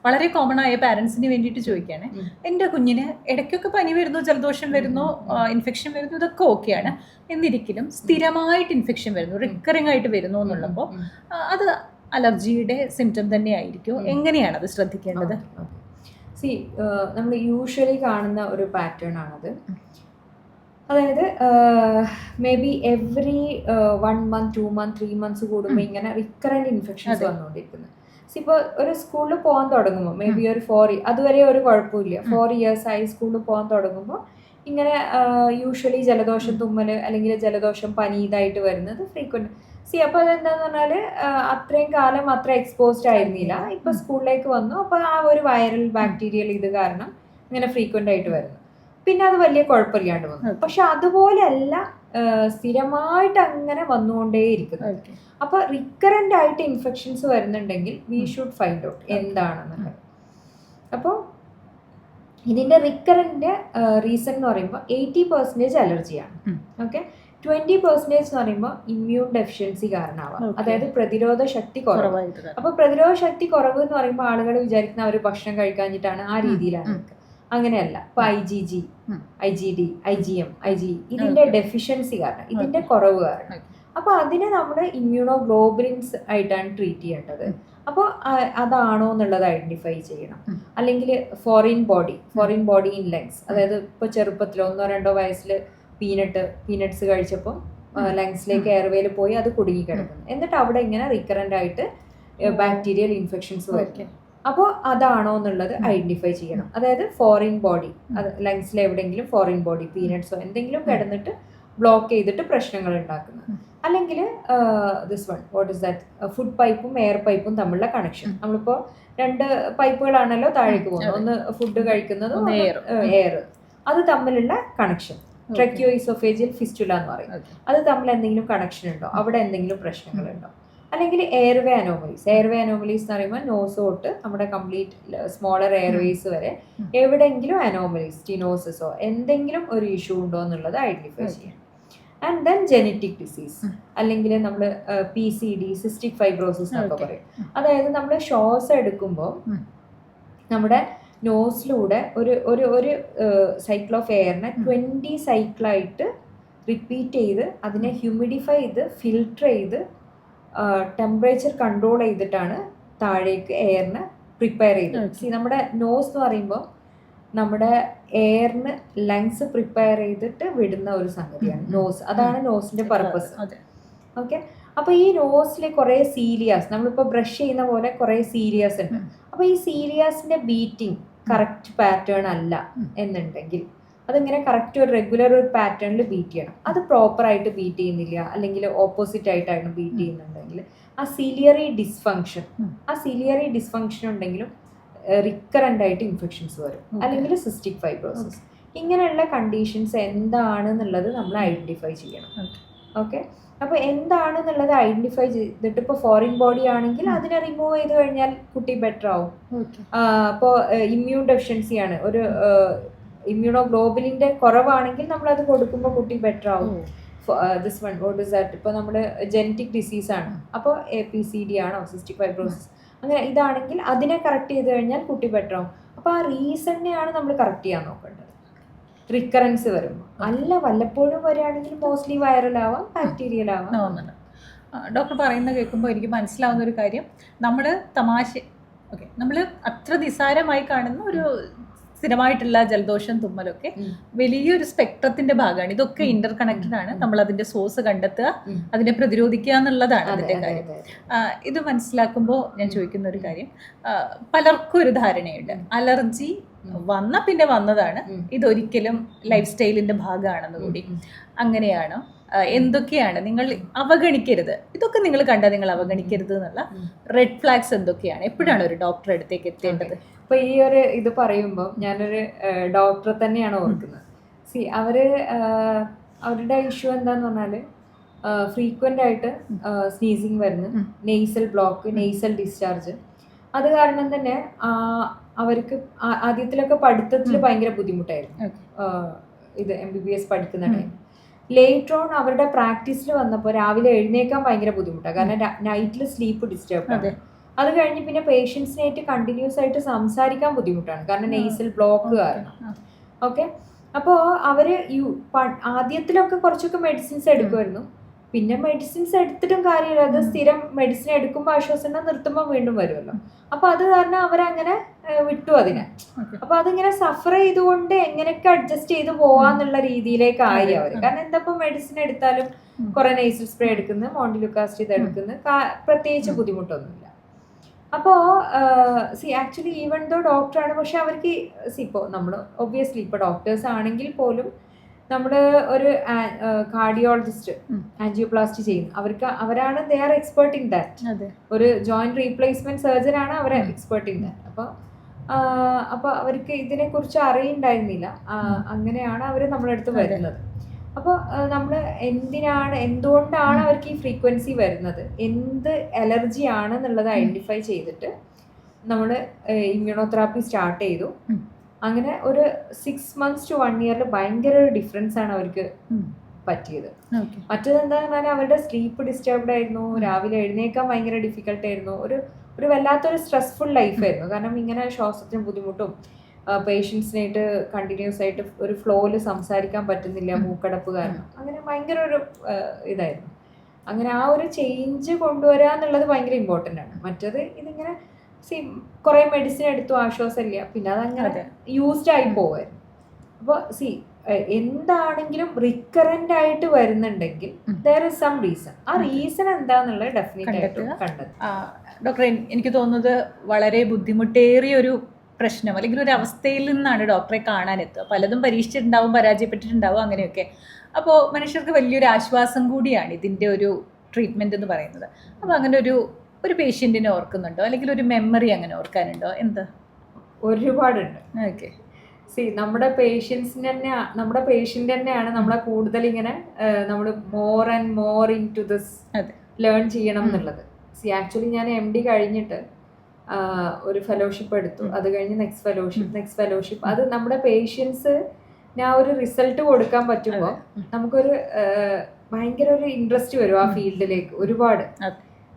വളരെ കോമൺ ആയ പാരൻസിന് വേണ്ടിയിട്ട് ചോദിക്കുകയാണ്. എൻ്റെ കുഞ്ഞിന് ഇടയ്ക്കൊക്കെ പനി വരുന്നു, ജലദോഷം വരുന്നു, ഇൻഫെക്ഷൻ വരുന്നു, ഇതൊക്കെ ഓക്കെയാണ്. എന്നിരിക്കലും സ്ഥിരമായിട്ട് ഇൻഫെക്ഷൻ വരുന്നു, റിക്കറിംഗ് ആയിട്ട് വരുന്നു എന്നുള്ളപ്പോൾ അത് അലർജിയുടെ സിംറ്റം തന്നെ ആയിരിക്കും. എങ്ങനെയാണ് അത് ശ്രദ്ധിക്കേണ്ടത്? നമ്മൾ യൂഷ്വലി കാണുന്ന ഒരു പാറ്റേൺ ആണത്. അതായത് may be every 1 month 2 month 3 months കൂടുമ്പോൾ ഇങ്ങനെ റിക്കറൻറ്റ് ഇൻഫെക്ഷൻസ് വന്നുകൊണ്ടിരിക്കുന്നത്. ഇപ്പോൾ ഒരു സ്കൂളിൽ പോകാൻ തുടങ്ങുമ്പോൾ മേ ബി ഒരു 4 അതുവരെ ഒരു കുഴപ്പമില്ല, 4 years ആയി സ്കൂളിൽ പോകാൻ തുടങ്ങുമ്പോൾ ഇങ്ങനെ യൂഷ്വലി ജലദോഷം, തുമ്മൽ അല്ലെങ്കിൽ ജലദോഷം, പനി ഇതായിട്ട് വരുന്നത് ഫ്രീക്വൻറ്റ്. അപ്പോൾ അതെന്താന്ന് പറഞ്ഞാൽ അത്രയും കാലം അത്ര എക്സ്പോസ്ഡ് ആയിരുന്നില്ല, ഇപ്പൊ സ്കൂളിലേക്ക് വന്നു, അപ്പോൾ ആ ഒരു വൈറൽ ബാക്ടീരിയൽ ഇത് കാരണം ഇങ്ങനെ ഫ്രീക്വന്റ് ആയിട്ട് വരുന്നു. പിന്നെ അത് വലിയ കുഴപ്പമില്ലാണ്ട് വന്നു. പക്ഷെ അതുപോലെയല്ല സ്ഥിരമായിട്ട് അങ്ങനെ വന്നുകൊണ്ടേയിരിക്കുന്നത്. അപ്പൊ റിക്കറന്റ് ആയിട്ട് ഇൻഫെക്ഷൻസ് വരുന്നുണ്ടെങ്കിൽ വി ഷുഡ് ഫൈൻഡ് ഔട്ട് എന്താണെന്നുള്ളത്. അപ്പോൾ ഇതിന്റെ റിക്കറന്റ് റീസൺ എന്ന് പറയുമ്പോൾ 80% അലർജിയാണ്. ഓക്കെ, 20% എന്ന് പറയുമ്പോൾ ഇമ്മ്യൂൺ ഡെഫിഷ്യൻസി കാരണമാവാം, അതായത് പ്രതിരോധ ശക്തി കുറവ്. അപ്പൊ പ്രതിരോധ ശക്തി കുറവ് എന്ന് പറയുമ്പോൾ ആളുകൾ വിചാരിക്കുന്ന അവർ ഭക്ഷണം കഴിക്കാഞ്ഞിട്ടാണ്, ആ രീതിയിലാണ്. അങ്ങനെയല്ല. ഇപ്പൊ IgG, IgD, IgM, IgE ഇതിന്റെ ഡെഫിഷ്യൻസി കാരണം, ഇതിന്റെ കുറവ് കാരണം. അപ്പൊ അതിനെ നമ്മൾ ഇമ്മ്യൂണോഗ്ലോബുലിൻസ് ആയിട്ടാണ് ട്രീറ്റ് ചെയ്യേണ്ടത്. അപ്പോൾ അതാണോ എന്നുള്ളത് ഐഡന്റിഫൈ ചെയ്യണം. അല്ലെങ്കിൽ ഫോറിൻ ബോഡി ഇൻ ലങ്സ്, അതായത് ഇപ്പോൾ ചെറുപ്പത്തിൽ 1-2 വയസ്സിൽ പീനട്സ് കഴിച്ചപ്പോൾ ലങ്സിലേക്ക് എയർവേയിൽ പോയി അത് കുടുങ്ങി കിടക്കുന്നു. എന്നിട്ട് അവിടെ ഇങ്ങനെ റിക്കറന്റ് ആയിട്ട് ബാക്ടീരിയൽ ഇൻഫെക്ഷൻസ് വരും. അപ്പോൾ അതാണോ എന്നുള്ളത് ഐഡന്റിഫൈ ചെയ്യണം. അതായത് ഫോറിൻ ബോഡി, അത് ലങ്സിൽ എവിടെയെങ്കിലും ഫോറിൻ ബോഡി പീനട്സോ എന്തെങ്കിലും കിടന്നിട്ട് ബ്ലോക്ക് ചെയ്തിട്ട് പ്രശ്നങ്ങൾ ഉണ്ടാക്കുന്നത്. അല്ലെങ്കിൽ this one, what is that, food പൈപ്പും എയർ പൈപ്പും തമ്മിലുള്ള കണക്ഷൻ. നമ്മളിപ്പോൾ 2 പൈപ്പുകളാണല്ലോ താഴേക്ക് പോകുന്നത്, ഒന്ന് ഫുഡ് കഴിക്കുന്നതും എയർ, അത് തമ്മിലുള്ള കണക്ഷൻ, ട്രക്കിയോഇസോഫേജിയൽ ഫിസ്റ്റുല എന്ന് പറയും. അത് തമ്മിൽ എന്തെങ്കിലും കണക്ഷൻ ഉണ്ടോ, അവിടെ എന്തെങ്കിലും പ്രശ്നങ്ങളുണ്ടോ? അല്ലെങ്കിൽ എയർവേ അനോമലീസ് എന്ന് പറയുമ്പോൾ നോസ് തൊട്ട് നമ്മുടെ കംപ്ലീറ്റ് സ്മോളർ എയർവേസ് വരെ എവിടെയെങ്കിലും അനോമലീസ്, സ്റ്റിനോസിസോ എന്തെങ്കിലും ഒരു ഇഷ്യൂ ഉണ്ടോ എന്നുള്ളത് ഐഡന്റിഫൈ ചെയ്യാം. ആൻഡ് ദെൻ ജെനറ്റിക് ഡിസീസ്, അല്ലെങ്കിൽ നമ്മൾ PCD, സിസ്റ്റിക് ഫൈബ്രോസിസ് എന്നൊക്കെ പറയും. അതായത് നമ്മൾ ശ്വാസം എടുക്കുമ്പോൾ നമ്മുടെ നോസിലൂടെ ഒരു സൈക്കിൾ ഓഫ് എയറിനെ 20 സൈക്കിളായിട്ട് റിപ്പീറ്റ് ചെയ്ത് അതിനെ ഹ്യൂമിഡിഫൈ ചെയ്ത് ഫിൽട്ടർ ചെയ്ത് ടെമ്പറേച്ചർ കൺട്രോൾ ചെയ്തിട്ടാണ് താഴേക്ക് എയറിന് പ്രിപ്പയർ ചെയ്തത്. നമ്മുടെ നോസ് എന്ന് പറയുമ്പോൾ നമ്മുടെ എയറിന് ലങ്സ് പ്രിപ്പയർ ചെയ്തിട്ട് വിടുന്ന ഒരു സംഗതിയാണ് നോസ്. അതാണ് നോസിന്റെ പർപ്പസ്. ഓക്കെ. അപ്പോൾ ഈ നോസിൽ കുറേ സീലിയാസ്, നമ്മളിപ്പോൾ ബ്രഷ് ചെയ്യുന്ന പോലെ കുറേ സീലിയാസ് ഉണ്ട്. അപ്പോൾ ഈ സീലിയാസിന്റെ ബീറ്റിംഗ് കറക്റ്റ് പാറ്റേൺ അല്ല എന്നുണ്ടെങ്കിൽ അതിങ്ങനെ കറക്റ്റ് ഒരു റെഗുലർ ഒരു പാറ്റേണിൽ ബീറ്റ് ചെയ്യണം. അത് പ്രോപ്പറായിട്ട് ബീറ്റ് ചെയ്യുന്നില്ല, അല്ലെങ്കിൽ ഓപ്പോസിറ്റ് ആയിട്ടാണ് ബീറ്റ് ചെയ്യുന്നുണ്ടെങ്കിൽ ആ സിലിയറി ഡിസ്ഫങ്ഷൻ ഉണ്ടെങ്കിലും റിക്കറൻ്റ് ആയിട്ട് ഇൻഫെക്ഷൻസ് വരും, അല്ലെങ്കിൽ സിസ്റ്റിക് ഫൈബ്രോസിസ്. ഇങ്ങനെയുള്ള കണ്ടീഷൻസ് എന്താണെന്നുള്ളത് നമ്മൾ ഐഡന്റിഫൈ ചെയ്യണം. ഓക്കെ. അപ്പോൾ എന്താണെന്നുള്ളത് ഐഡന്റിഫൈ ചെയ്തിട്ട് ഇപ്പോൾ ഫോറിൻ ബോഡി ആണെങ്കിൽ അതിനെ റിമൂവ് ചെയ്ത് കഴിഞ്ഞാൽ കുട്ടി ബെറ്റർ ആവും. അപ്പോൾ ഇമ്മ്യൂൺ ഡെഫിഷ്യൻസിയാണ്, ഒരു ഇമ്മ്യൂണോഗ്ലോബുലിന്റെ കുറവാണെങ്കിൽ നമ്മൾ അത് കൊടുക്കുമ്പോൾ കുട്ടി ബെറ്റർ ആവും. This one, what is that, ഇപ്പോൾ നമ്മൾ ജെനറ്റിക് ഡിസീസ് ആണ്, അപ്പോൾ PCD ആണോ, സിസ്റ്റിക് ഫൈബ്രോസിസ്, അങ്ങനെ ഇതാണെങ്കിൽ അതിനെ കറക്റ്റ് ചെയ്ത് കഴിഞ്ഞാൽ കുട്ടി ബെറ്റർ ആവും. അപ്പോൾ ആ റീസണിനെയാണ് നമ്മൾ കറക്റ്റ് ചെയ്യാൻ നോക്കേണ്ടത് റിക്കറൻസ് വരുമ്പോൾ. അല്ല വല്ലപ്പോഴും വരികയാണെങ്കിൽ മോസ്റ്റ്ലി വൈറൽ ആവാം, ബാക്ടീരിയൽ ആവാം. ഡോക്ടർ പറയുന്നത് കേൾക്കുമ്പോൾ എനിക്ക് മനസ്സിലാവുന്ന ഒരു കാര്യം, നമ്മൾ അത്ര നിസ്സാരമായി കാണുന്ന ഒരു സ്ഥിരമായിട്ടുള്ള ജലദോഷം, തുമ്മലൊക്കെ വലിയൊരു സ്പെക്ട്രത്തിന്റെ ഭാഗമാണ്. ഇതൊക്കെ ഇന്റർ കണക്റ്റഡ് ആണ്. നമ്മൾ അതിന്റെ സോഴ്സ് കണ്ടെത്തുക, അതിനെ പ്രതിരോധിക്കുക എന്നുള്ളതാണ് അതിന്റെ കാര്യം. ഇത് മനസ്സിലാക്കുമ്പോൾ ഞാൻ ചോദിക്കുന്ന ഒരു കാര്യം, പലർക്കും ഒരു ധാരണയുണ്ട് അലർജി പിന്നെ വന്നതാണ്, ഇതൊരിക്കലും ലൈഫ് സ്റ്റൈലിന്റെ ഭാഗമാണെന്ന് കൂടി. അങ്ങനെയാണോ? എന്തൊക്കെയാണ് നിങ്ങൾ അവഗണിക്കരുത്, ഇതൊക്കെ നിങ്ങൾ കണ്ടാൽ നിങ്ങൾ അവഗണിക്കരുത് എന്നുള്ള റെഡ് ഫ്ലാഗ്സ് എന്തൊക്കെയാണ്? എപ്പോഴാണ് ഒരു ഡോക്ടറെ അടുത്തേക്ക് എത്തേണ്ടത്? ഇപ്പൊ ഈ ഒരു ഇത് പറയുമ്പോൾ ഞാനൊരു ഡോക്ടറെ തന്നെയാണ് ഓർക്കുന്നത്. അവരുടെ ഇഷ്യൂ എന്താന്ന് പറഞ്ഞാല് ഫ്രീക്വന്റ് ആയിട്ട് സ്നീസിങ് വരുന്നു, നെയ്സൽ ബ്ലോക്ക്, നെയ്സൽ ഡിസ്ചാർജ്. അത് കാരണം തന്നെ അവർക്ക് ആദ്യത്തിലൊക്കെ പഠിത്തത്തിൽ ഭയങ്കര ബുദ്ധിമുട്ടായിരുന്നു. ഇത് MBBS പഠിക്കുന്ന ടൈം ലേറ്റർ ഓൺ അവരുടെ പ്രാക്ടീസിൽ വന്നപ്പോൾ രാവിലെ എഴുന്നേക്കാൻ ഭയങ്കര ബുദ്ധിമുട്ടാണ്. കാരണം നൈറ്റിൽ സ്ലീപ്പ് ഡിസ്റ്റർബ് ആണ്. അത് കഴിഞ്ഞ് പിന്നെ പേഷ്യൻസിനായിട്ട് കണ്ടിന്യൂസ് ആയിട്ട് സംസാരിക്കാൻ ബുദ്ധിമുട്ടാണ്, കാരണം നെയ്സൽ ബ്ലോക്ക് കാരണം. ഓക്കെ. അപ്പോൾ അവർ ആദ്യത്തിലൊക്കെ കുറച്ചൊക്കെ മെഡിസിൻസ് എടുക്കുമായിരുന്നു. പിന്നെ മെഡിസിൻസ് എടുത്തിട്ടും കാര്യമില്ല, അത് സ്ഥിരം മെഡിസിൻ എടുക്കുമ്പോൾ ആശ്വാസം നിർത്തുമ്പോൾ വീണ്ടും വരുമല്ലോ. അപ്പൊ അത് കാരണം അവരങ്ങനെ വിട്ടു അതിനെ. അപ്പൊ അതിങ്ങനെ സഫർ ചെയ്തുകൊണ്ട് എങ്ങനെയൊക്കെ അഡ്ജസ്റ്റ് ചെയ്ത് പോവാന്നുള്ള രീതിയിലേക്കായി അവർ. കാരണം എന്താ ഇപ്പൊ മെഡിസിൻ എടുത്താലും കുറെ നെയ്സൽ സ്പ്രേ എടുക്കുന്നു, മോണ്ടിലുക്കാസ്റ്റ് ഇത് എടുക്കുന്നു, പ്രത്യേകിച്ച് ബുദ്ധിമുട്ടൊന്നുമില്ല. അപ്പോൾ ആക്ച്വലി ഈവൻ ദോ ഡോക്ടറാണ്, പക്ഷെ അവർക്ക് ഇപ്പോൾ നമ്മൾ ഒബ്വിയസ്ലി ഇപ്പോൾ ഡോക്ടേഴ്സ് ആണെങ്കിൽ പോലും നമ്മൾ ഒരു കാർഡിയോളജിസ്റ്റ് ആൻജിയോപ്ലാസ്റ്റി ചെയ്യുന്നു, അവരാണ് they are expert in that. ഒരു ജോയിന്റ് റീപ്ലേസ്മെന്റ് സർജൻ ആണ് അവർ എക്സ്പേർട്ട് ഇൻ ദാറ്റ്. അപ്പോൾ അവർക്ക് ഇതിനെക്കുറിച്ച് അറിയുണ്ടായിരുന്നില്ല. അങ്ങനെയാണ് അവർ നമ്മുടെ അടുത്ത് വരുന്നത്. അപ്പോൾ നമ്മൾ എന്തുകൊണ്ടാണ് അവർക്ക് ഈ ഫ്രീക്വൻസി വരുന്നത്, എന്ത് അലർജി ആണെന്നുള്ളത് ഐഡന്റിഫൈ ചെയ്തിട്ട് നമ്മൾ ഇമ്മ്യൂണോതെറാപ്പി സ്റ്റാർട്ട് ചെയ്തു. അങ്ങനെ ഒരു 6 months to 1 year ഭയങ്കര ഒരു ഡിഫറൻസ് ആണ് അവർക്ക് പറ്റിയത്. മറ്റേതെന്താന്ന് പറഞ്ഞാൽ അവരുടെ സ്ലീപ്പ് ഡിസ്റ്റർബ്ഡ് ആയിരുന്നു, രാവിലെ എഴുന്നേക്കാൻ ഭയങ്കര ഡിഫിക്കൽട്ട് ആയിരുന്നു, ഒരു വല്ലാത്തൊരു സ്ട്രെസ്ഫുൾ ലൈഫായിരുന്നു. കാരണം ഇങ്ങനെ ശ്വാസത്തിന് ബുദ്ധിമുട്ടും പേഷ്യൻസിനായിട്ട് കണ്ടിന്യൂസ് ആയിട്ട് ഒരു ഫ്ലോയിൽ സംസാരിക്കാൻ പറ്റുന്നില്ല മൂക്കടപ്പ് കാരണം. അങ്ങനെ ഭയങ്കര ഒരു ഇതായിരുന്നു. അങ്ങനെ ആ ഒരു ചേഞ്ച് കൊണ്ടുവരിക എന്നുള്ളത് ഭയങ്കര ഇമ്പോർട്ടൻ്റ് ആണ്. മറ്റത് ഇതിങ്ങനെ കുറേ മെഡിസിൻ എടുത്തു ആശ്വാസമില്ല, പിന്നെ അതങ്ങനെ യൂസ്ഡ് ആയി പോവായിരുന്നു. അപ്പോൾ എന്താണെങ്കിലും റിക്കറൻ്റ് ആയിട്ട് വരുന്നുണ്ടെങ്കിൽ ദർ ഇസ് സം റീസൺ. ആ റീസൺ എന്താന്നുള്ളത് ഡെഫിനറ്റ് ആയിട്ട് കണ്ടെത്തും. ഡോക്ടർ, എനിക്ക് തോന്നുന്നത് വളരെ ബുദ്ധിമുട്ടേറിയ ഒരു പ്രശ്നം അല്ലെങ്കിൽ ഒരു അവസ്ഥയിൽ നിന്നാണ് ഡോക്ടറെ കാണാനെത്തുക. പലതും പരീക്ഷിച്ചിട്ടുണ്ടാവും, പരാജയപ്പെട്ടിട്ടുണ്ടാവും, അങ്ങനെയൊക്കെ. അപ്പോൾ മനുഷ്യർക്ക് വലിയൊരു ആശ്വാസം കൂടിയാണ് ഇതിൻ്റെ ഒരു ട്രീറ്റ്മെൻറ്റ് എന്ന് പറയുന്നത്. അപ്പോൾ അങ്ങനെ ഒരു പേഷ്യൻറ്റിനെ ഓർക്കുന്നുണ്ടോ, അല്ലെങ്കിൽ ഒരു മെമ്മറി അങ്ങനെ ഓർക്കാനുണ്ടോ? എന്താ? ഒരുപാടുണ്ട്. ഓക്കെ. നമ്മുടെ പേഷ്യൻ്റ് തന്നെയാണ് നമ്മളെ കൂടുതൽ ഇങ്ങനെ നമ്മൾ more and more into this learn ചെയ്യണം എന്നുള്ളത്. ആക്ച്വലി ഞാൻ MD കഴിഞ്ഞിട്ട് ഒരു ഫെലോഷിപ്പ് എടുത്തു. അത് കഴിഞ്ഞ് നെക്സ്റ്റ് ഫെലോഷിപ്പ് അത് നമ്മുടെ പേഷ്യൻസ് ഞാൻ ഒരു റിസൾട്ട് കൊടുക്കാൻ പറ്റുമ്പോൾ നമുക്കൊരു ഭയങ്കര ഒരു ഇൻട്രസ്റ്റ് വരും ആ ഫീൽഡിലേക്ക് ഒരുപാട്.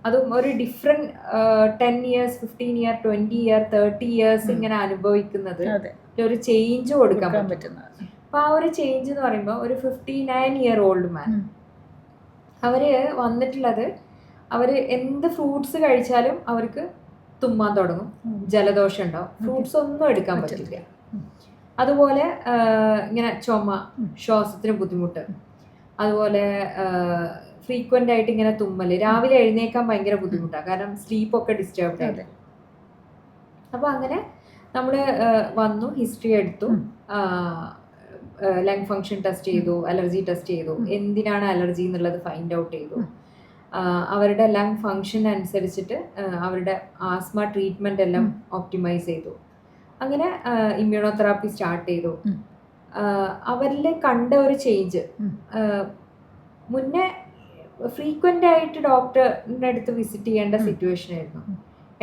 അതും ഒരു different 10 years 15 years 20 years 30 years ഇങ്ങനെ അനുഭവിക്കുന്നത് ഒരു ചേഞ്ച് കൊടുക്കാൻ പറ്റുന്നത്. അപ്പൊ ആ ഒരു ചേഞ്ച് എന്ന് പറയുമ്പോൾ ഒരു 59-year-old മാൻ അവര് വന്നിട്ടുള്ളത്, അവര് എന്ത് ഫ്രൂട്ട്സ് കഴിച്ചാലും അവർക്ക് തുമ്മാൻ തുടങ്ങും, ജലദോഷം ഉണ്ടാവും, ഫ്രൂട്ട്സ് ഒന്നും എടുക്കാൻ പറ്റില്ല. അതുപോലെ ഇങ്ങനെ ചുമ, ശ്വാസത്തിന് ബുദ്ധിമുട്ട്, അതുപോലെ ഫ്രീക്വന്റ് ആയിട്ട് ഇങ്ങനെ തുമ്മല്, രാവിലെ എഴുന്നേക്കാൻ ഭയങ്കര ബുദ്ധിമുട്ടാണ്, കാരണം സ്ലീപ്പൊക്കെ ഡിസ്റ്റർബ്ഡ് ആയിട്ട്. അപ്പൊ അങ്ങനെ നമ്മള് വന്നു, ഹിസ്റ്ററി എടുത്തു, ലങ് ഫങ്ഷൻ ടെസ്റ്റ് ചെയ്തു, അലർജി ടെസ്റ്റ് ചെയ്തു, എന്തിനാണ് അലർജി എന്നുള്ളത് ഫൈൻഡ് ഔട്ട് ചെയ്തു. അവരുടെ ലങ് ഫങ്ഷൻ അനുസരിച്ചിട്ട് അവരുടെ ആസ്മ ട്രീറ്റ്മെന്റ് എല്ലാം ഓപ്റ്റിമൈസ് ചെയ്തു. അങ്ങനെ ഇമ്മ്യൂണോതെറാപ്പി സ്റ്റാർട്ട് ചെയ്തു. അവരിൽ കണ്ട ഒരു ചേഞ്ച്, മുന്നേ ഫ്രീക്വന്റ് ആയിട്ട് ഡോക്ടറിന്റെ അടുത്ത് വിസിറ്റ് ചെയ്യേണ്ട സിറ്റുവേഷൻ ആയിരുന്നു,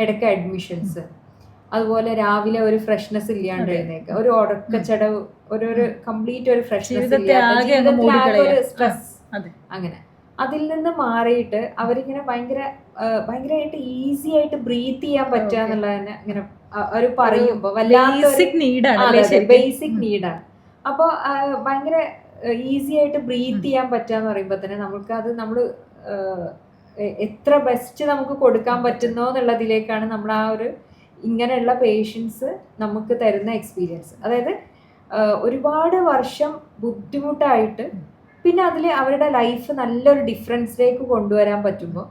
ഇടയ്ക്ക് അഡ്മിഷൻസ്, അതുപോലെ രാവിലെ ഒരു ഫ്രഷ്നെസ് ഇല്ലാണ്ട് എഴുന്നേക്കുക, ഒരു ഉറക്കച്ചടവ്, ഒരു കംപ്ലീറ്റ് ഒരു ഫ്രഷ്നെസ് ഇല്ലാത്ത സ്ട്രെസ്. അങ്ങനെ അതിൽ നിന്ന് മാറിയിട്ട് അവരിങ്ങനെ ഭയങ്കരമായിട്ട് ഈസി ആയിട്ട് ബ്രീത്ത് ചെയ്യാൻ പറ്റുക എന്നുള്ളത് തന്നെ ഇങ്ങനെ അവർ പറയുമ്പോൾ ബേസിക് നീഡാണ്. അപ്പോൾ ഭയങ്കര ഈസി ആയിട്ട് ബ്രീത്ത് ചെയ്യാൻ പറ്റുകയെന്ന് പറയുമ്പോൾ തന്നെ നമ്മൾ എത്ര ബെസ്റ്റ് നമുക്ക് കൊടുക്കാൻ പറ്റുന്നോ എന്നുള്ളതിലേക്കാണ് നമ്മൾ ആ ഒരു ഇങ്ങനെയുള്ള പേഷ്യൻസ് നമുക്ക് തരുന്ന എക്സ്പീരിയൻസ്. അതായത് ഒരുപാട് വർഷം ബുദ്ധിമുട്ടായിട്ട് പിന്നെ അതിൽ അവരുടെ ലൈഫ് നല്ലൊരു ഡിഫറൻസിലേക്ക് കൊണ്ടുവരാൻ പറ്റുമ്പോൾ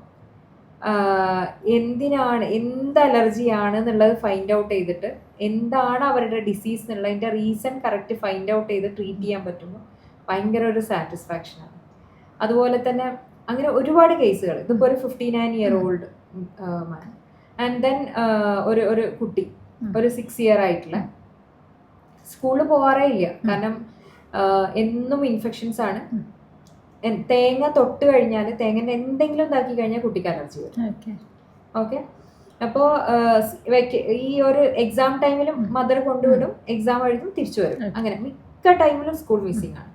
എന്ത് അലർജിയാണ് എന്നുള്ളത് ഫൈൻഡ് ഔട്ട് ചെയ്തിട്ട് എന്താണ് അവരുടെ ഡിസീസ് എന്നുള്ളതിൻ്റെ റീസൺ കറക്റ്റ് ഫൈൻഡ് ഔട്ട് ചെയ്ത് ട്രീറ്റ് ചെയ്യാൻ പറ്റുമ്പോൾ ഭയങ്കര ഒരു സാറ്റിസ്ഫാക്ഷനാണ്. അതുപോലെ തന്നെ അങ്ങനെ ഒരുപാട് കേസുകൾ, ഇതിപ്പോൾ ഒരു 59-year-old മാൻ ആൻഡ് ദെൻ ഒരു കുട്ടി, ഒരു 6 year ആയിട്ടുള്ള, സ്കൂളിൽ പോകാറേ ഇല്ല, കാരണം എന്നും ഇൻഫെക്ഷൻസ് ആണ്. തേങ്ങ തൊട്ട് കഴിഞ്ഞാൽ, തേങ്ങൻ്റെ എന്തെങ്കിലും ഇതാക്കി കഴിഞ്ഞാൽ കുട്ടിക്ക് അലർജി വരും. ഓക്കെ, അപ്പോൾ ഈ ഒരു എക്സാം ടൈമിലും മദർ കൊണ്ടുവിടും, എക്സാം എഴുതും, തിരിച്ചു വരും, അങ്ങനെ മിക്ക ടൈമിലും സ്കൂൾ മിസ്സിംഗ് ആണ്.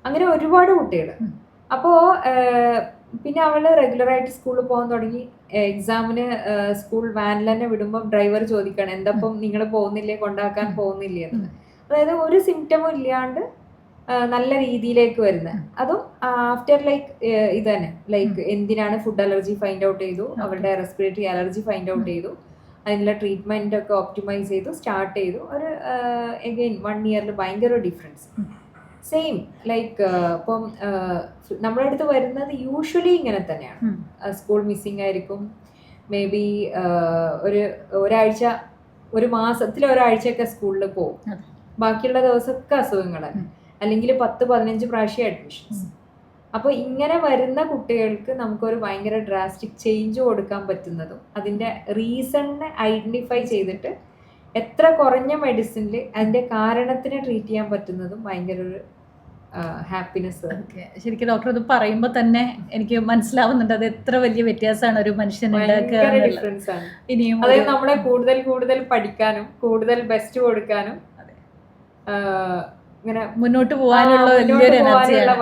അങ്ങനെ ഒരുപാട് കുട്ടികൾ. അപ്പോൾ പിന്നെ അവൾ റെഗുലറായിട്ട് സ്കൂളിൽ പോകാൻ തുടങ്ങി. എക്സാമിന് സ്കൂൾ വാനിൽ തന്നെ വിടുമ്പോൾ ഡ്രൈവർ ചോദിക്കണം, എന്തപ്പം നിങ്ങൾ പോകുന്നില്ലേ, കൊണ്ടാക്കാൻ പോകുന്നില്ലേ എന്ന്. അതായത് ഒരു സിംറ്റമും ഇല്ലാണ്ട് നല്ല രീതിയിലേക്ക് വരുന്നത്. അതും ആഫ്റ്റർ ഇത് തന്നെ എന്തിനാണ് ഫുഡ് അലർജി ഫൈൻഡ് ഔട്ട് ചെയ്തു, അവരുടെ റെസ്പിറേറ്ററി അലർജി ഫൈൻഡ് ഔട്ട് ചെയ്തു, അതിനുള്ള ട്രീറ്റ്മെന്റ് ഒക്കെ ഓപ്റ്റിമൈസ് ചെയ്തു, സ്റ്റാർട്ട് ചെയ്തു. ഒരു അഗെയിൻ 1 year ഭയങ്കര ഡിഫറൻസ്. സെയിം ഇപ്പം നമ്മുടെ അടുത്ത് വരുന്നത് യൂഷ്വലി ഇങ്ങനെ തന്നെയാണ്. സ്കൂൾ മിസ്സിംഗ് ആയിരിക്കും, മേ ബി ഒരാഴ്ച, ഒരു മാസത്തിൽ ഒരാഴ്ചയൊക്കെ സ്കൂളിൽ പോകും, ബാക്കിയുള്ള ദിവസമൊക്കെ അസുഖങ്ങളാണ്, അല്ലെങ്കിൽ 10-15 പ്രാവശ്യം അഡ്മിഷൻസ്. അപ്പോൾ ഇങ്ങനെ വരുന്ന കുട്ടികൾക്ക് നമുക്കൊരു ഭയങ്കര ഡ്രാസ്റ്റിക് ചേഞ്ച് കൊടുക്കാൻ പറ്റുന്നതും അതിൻ്റെ റീസണിനെ ഐഡന്റിഫൈ ചെയ്തിട്ട് എത്ര കുറഞ്ഞ മെഡിസിനിൽ അതിൻ്റെ കാരണത്തിനെ ട്രീറ്റ് ചെയ്യാൻ പറ്റുന്നതും ഭയങ്കര ഒരു ഹാപ്പിനെസ്. ശരിക്കും ഡോക്ടർ ഇത് പറയുമ്പോൾ തന്നെ എനിക്ക് മനസ്സിലാവുന്നുണ്ട് അത് എത്ര വലിയ വ്യത്യാസമാണ് ഒരു മനുഷ്യന്. ഡിഫറൻസ് ആണ്. അതായത് നമ്മളെ കൂടുതൽ പഠിക്കാനും കൂടുതൽ ബെസ്റ്റ് കൊടുക്കാനും ഇങ്ങനെ മുന്നോട്ട് പോകാനുള്ള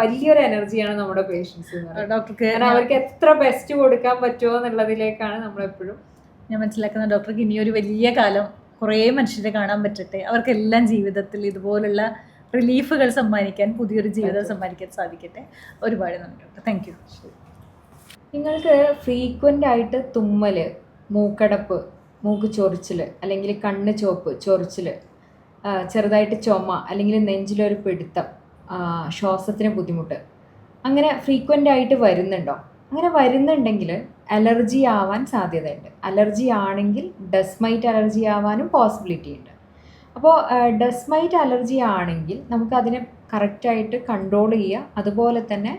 വലിയൊരു എനർജിയാണ് നമ്മുടെ പേഷ്യൻസ്. ഡോക്ടർക്ക് അവർക്ക് എത്ര ബെസ്റ്റ് കൊടുക്കാൻ പറ്റുമോ എന്നുള്ളതിലേക്കാണ് നമ്മളെപ്പോഴും. ഞാൻ മനസ്സിലാക്കുന്ന ഡോക്ടർക്ക് ഇനിയൊരു വലിയ കാലം കുറേ മനുഷ്യരെ കാണാൻ പറ്റട്ടെ, അവർക്കെല്ലാം ജീവിതത്തിൽ ഇതുപോലുള്ള റിലീഫുകൾ സമ്മാനിക്കാൻ, പുതിയൊരു ജീവിതം സമ്മാനിക്കാൻ സാധിക്കട്ടെ. ഒരുപാട് നന്ദിയുണ്ട്. Thank you. നിങ്ങൾക്ക് ഫ്രീക്വൻ്റ് ആയിട്ട് തുമ്മൽ, മൂക്കടപ്പ്, മൂക്ക് ചൊറിച്ചിൽ, അല്ലെങ്കിൽ കണ്ണ് ചോപ്പ്, ചൊറിച്ചിൽ, ചെറുതായിട്ട് ചുമ, അല്ലെങ്കിൽ നെഞ്ചിലൊരു പിടുത്തം, ശ്വാസത്തിന് ബുദ്ധിമുട്ട്, അങ്ങനെ ഫ്രീക്വൻ്റ് ആയിട്ട് വരുന്നുണ്ടോ? അങ്ങനെ വരുന്നുണ്ടെങ്കിൽ അലർജി ആവാൻ സാധ്യതയുണ്ട്. അലർജി ആണെങ്കിൽ ഡസ്മൈറ്റ് അലർജി ആവാനും പോസിബിലിറ്റി ഉണ്ട്. അപ്പോൾ ഡസ്മൈറ്റ് അലർജി ആണെങ്കിൽ നമുക്കതിനെ കറക്റ്റായിട്ട് കൺട്രോൾ ചെയ്യുക. അതുപോലെ തന്നെ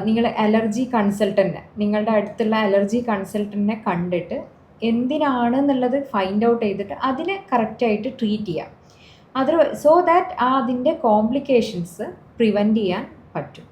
നിങ്ങൾ അലർജി കൺസൾട്ടൻറ്റ്, നിങ്ങളുടെ അടുത്തുള്ള അലർജി കൺസൾട്ടൻറ്റിനെ കണ്ടിട്ട് എന്തിനാണെന്നുള്ളത് ഫൈൻഡ് ഔട്ട് ചെയ്തിട്ട് അതിനെ കറക്റ്റായിട്ട് ട്രീറ്റ് ചെയ്യാം. സോ ദാറ്റ് അതിൻ്റെ കോംപ്ലിക്കേഷൻസ് പ്രിവെൻറ്റ് ചെയ്യാൻ പറ്റും.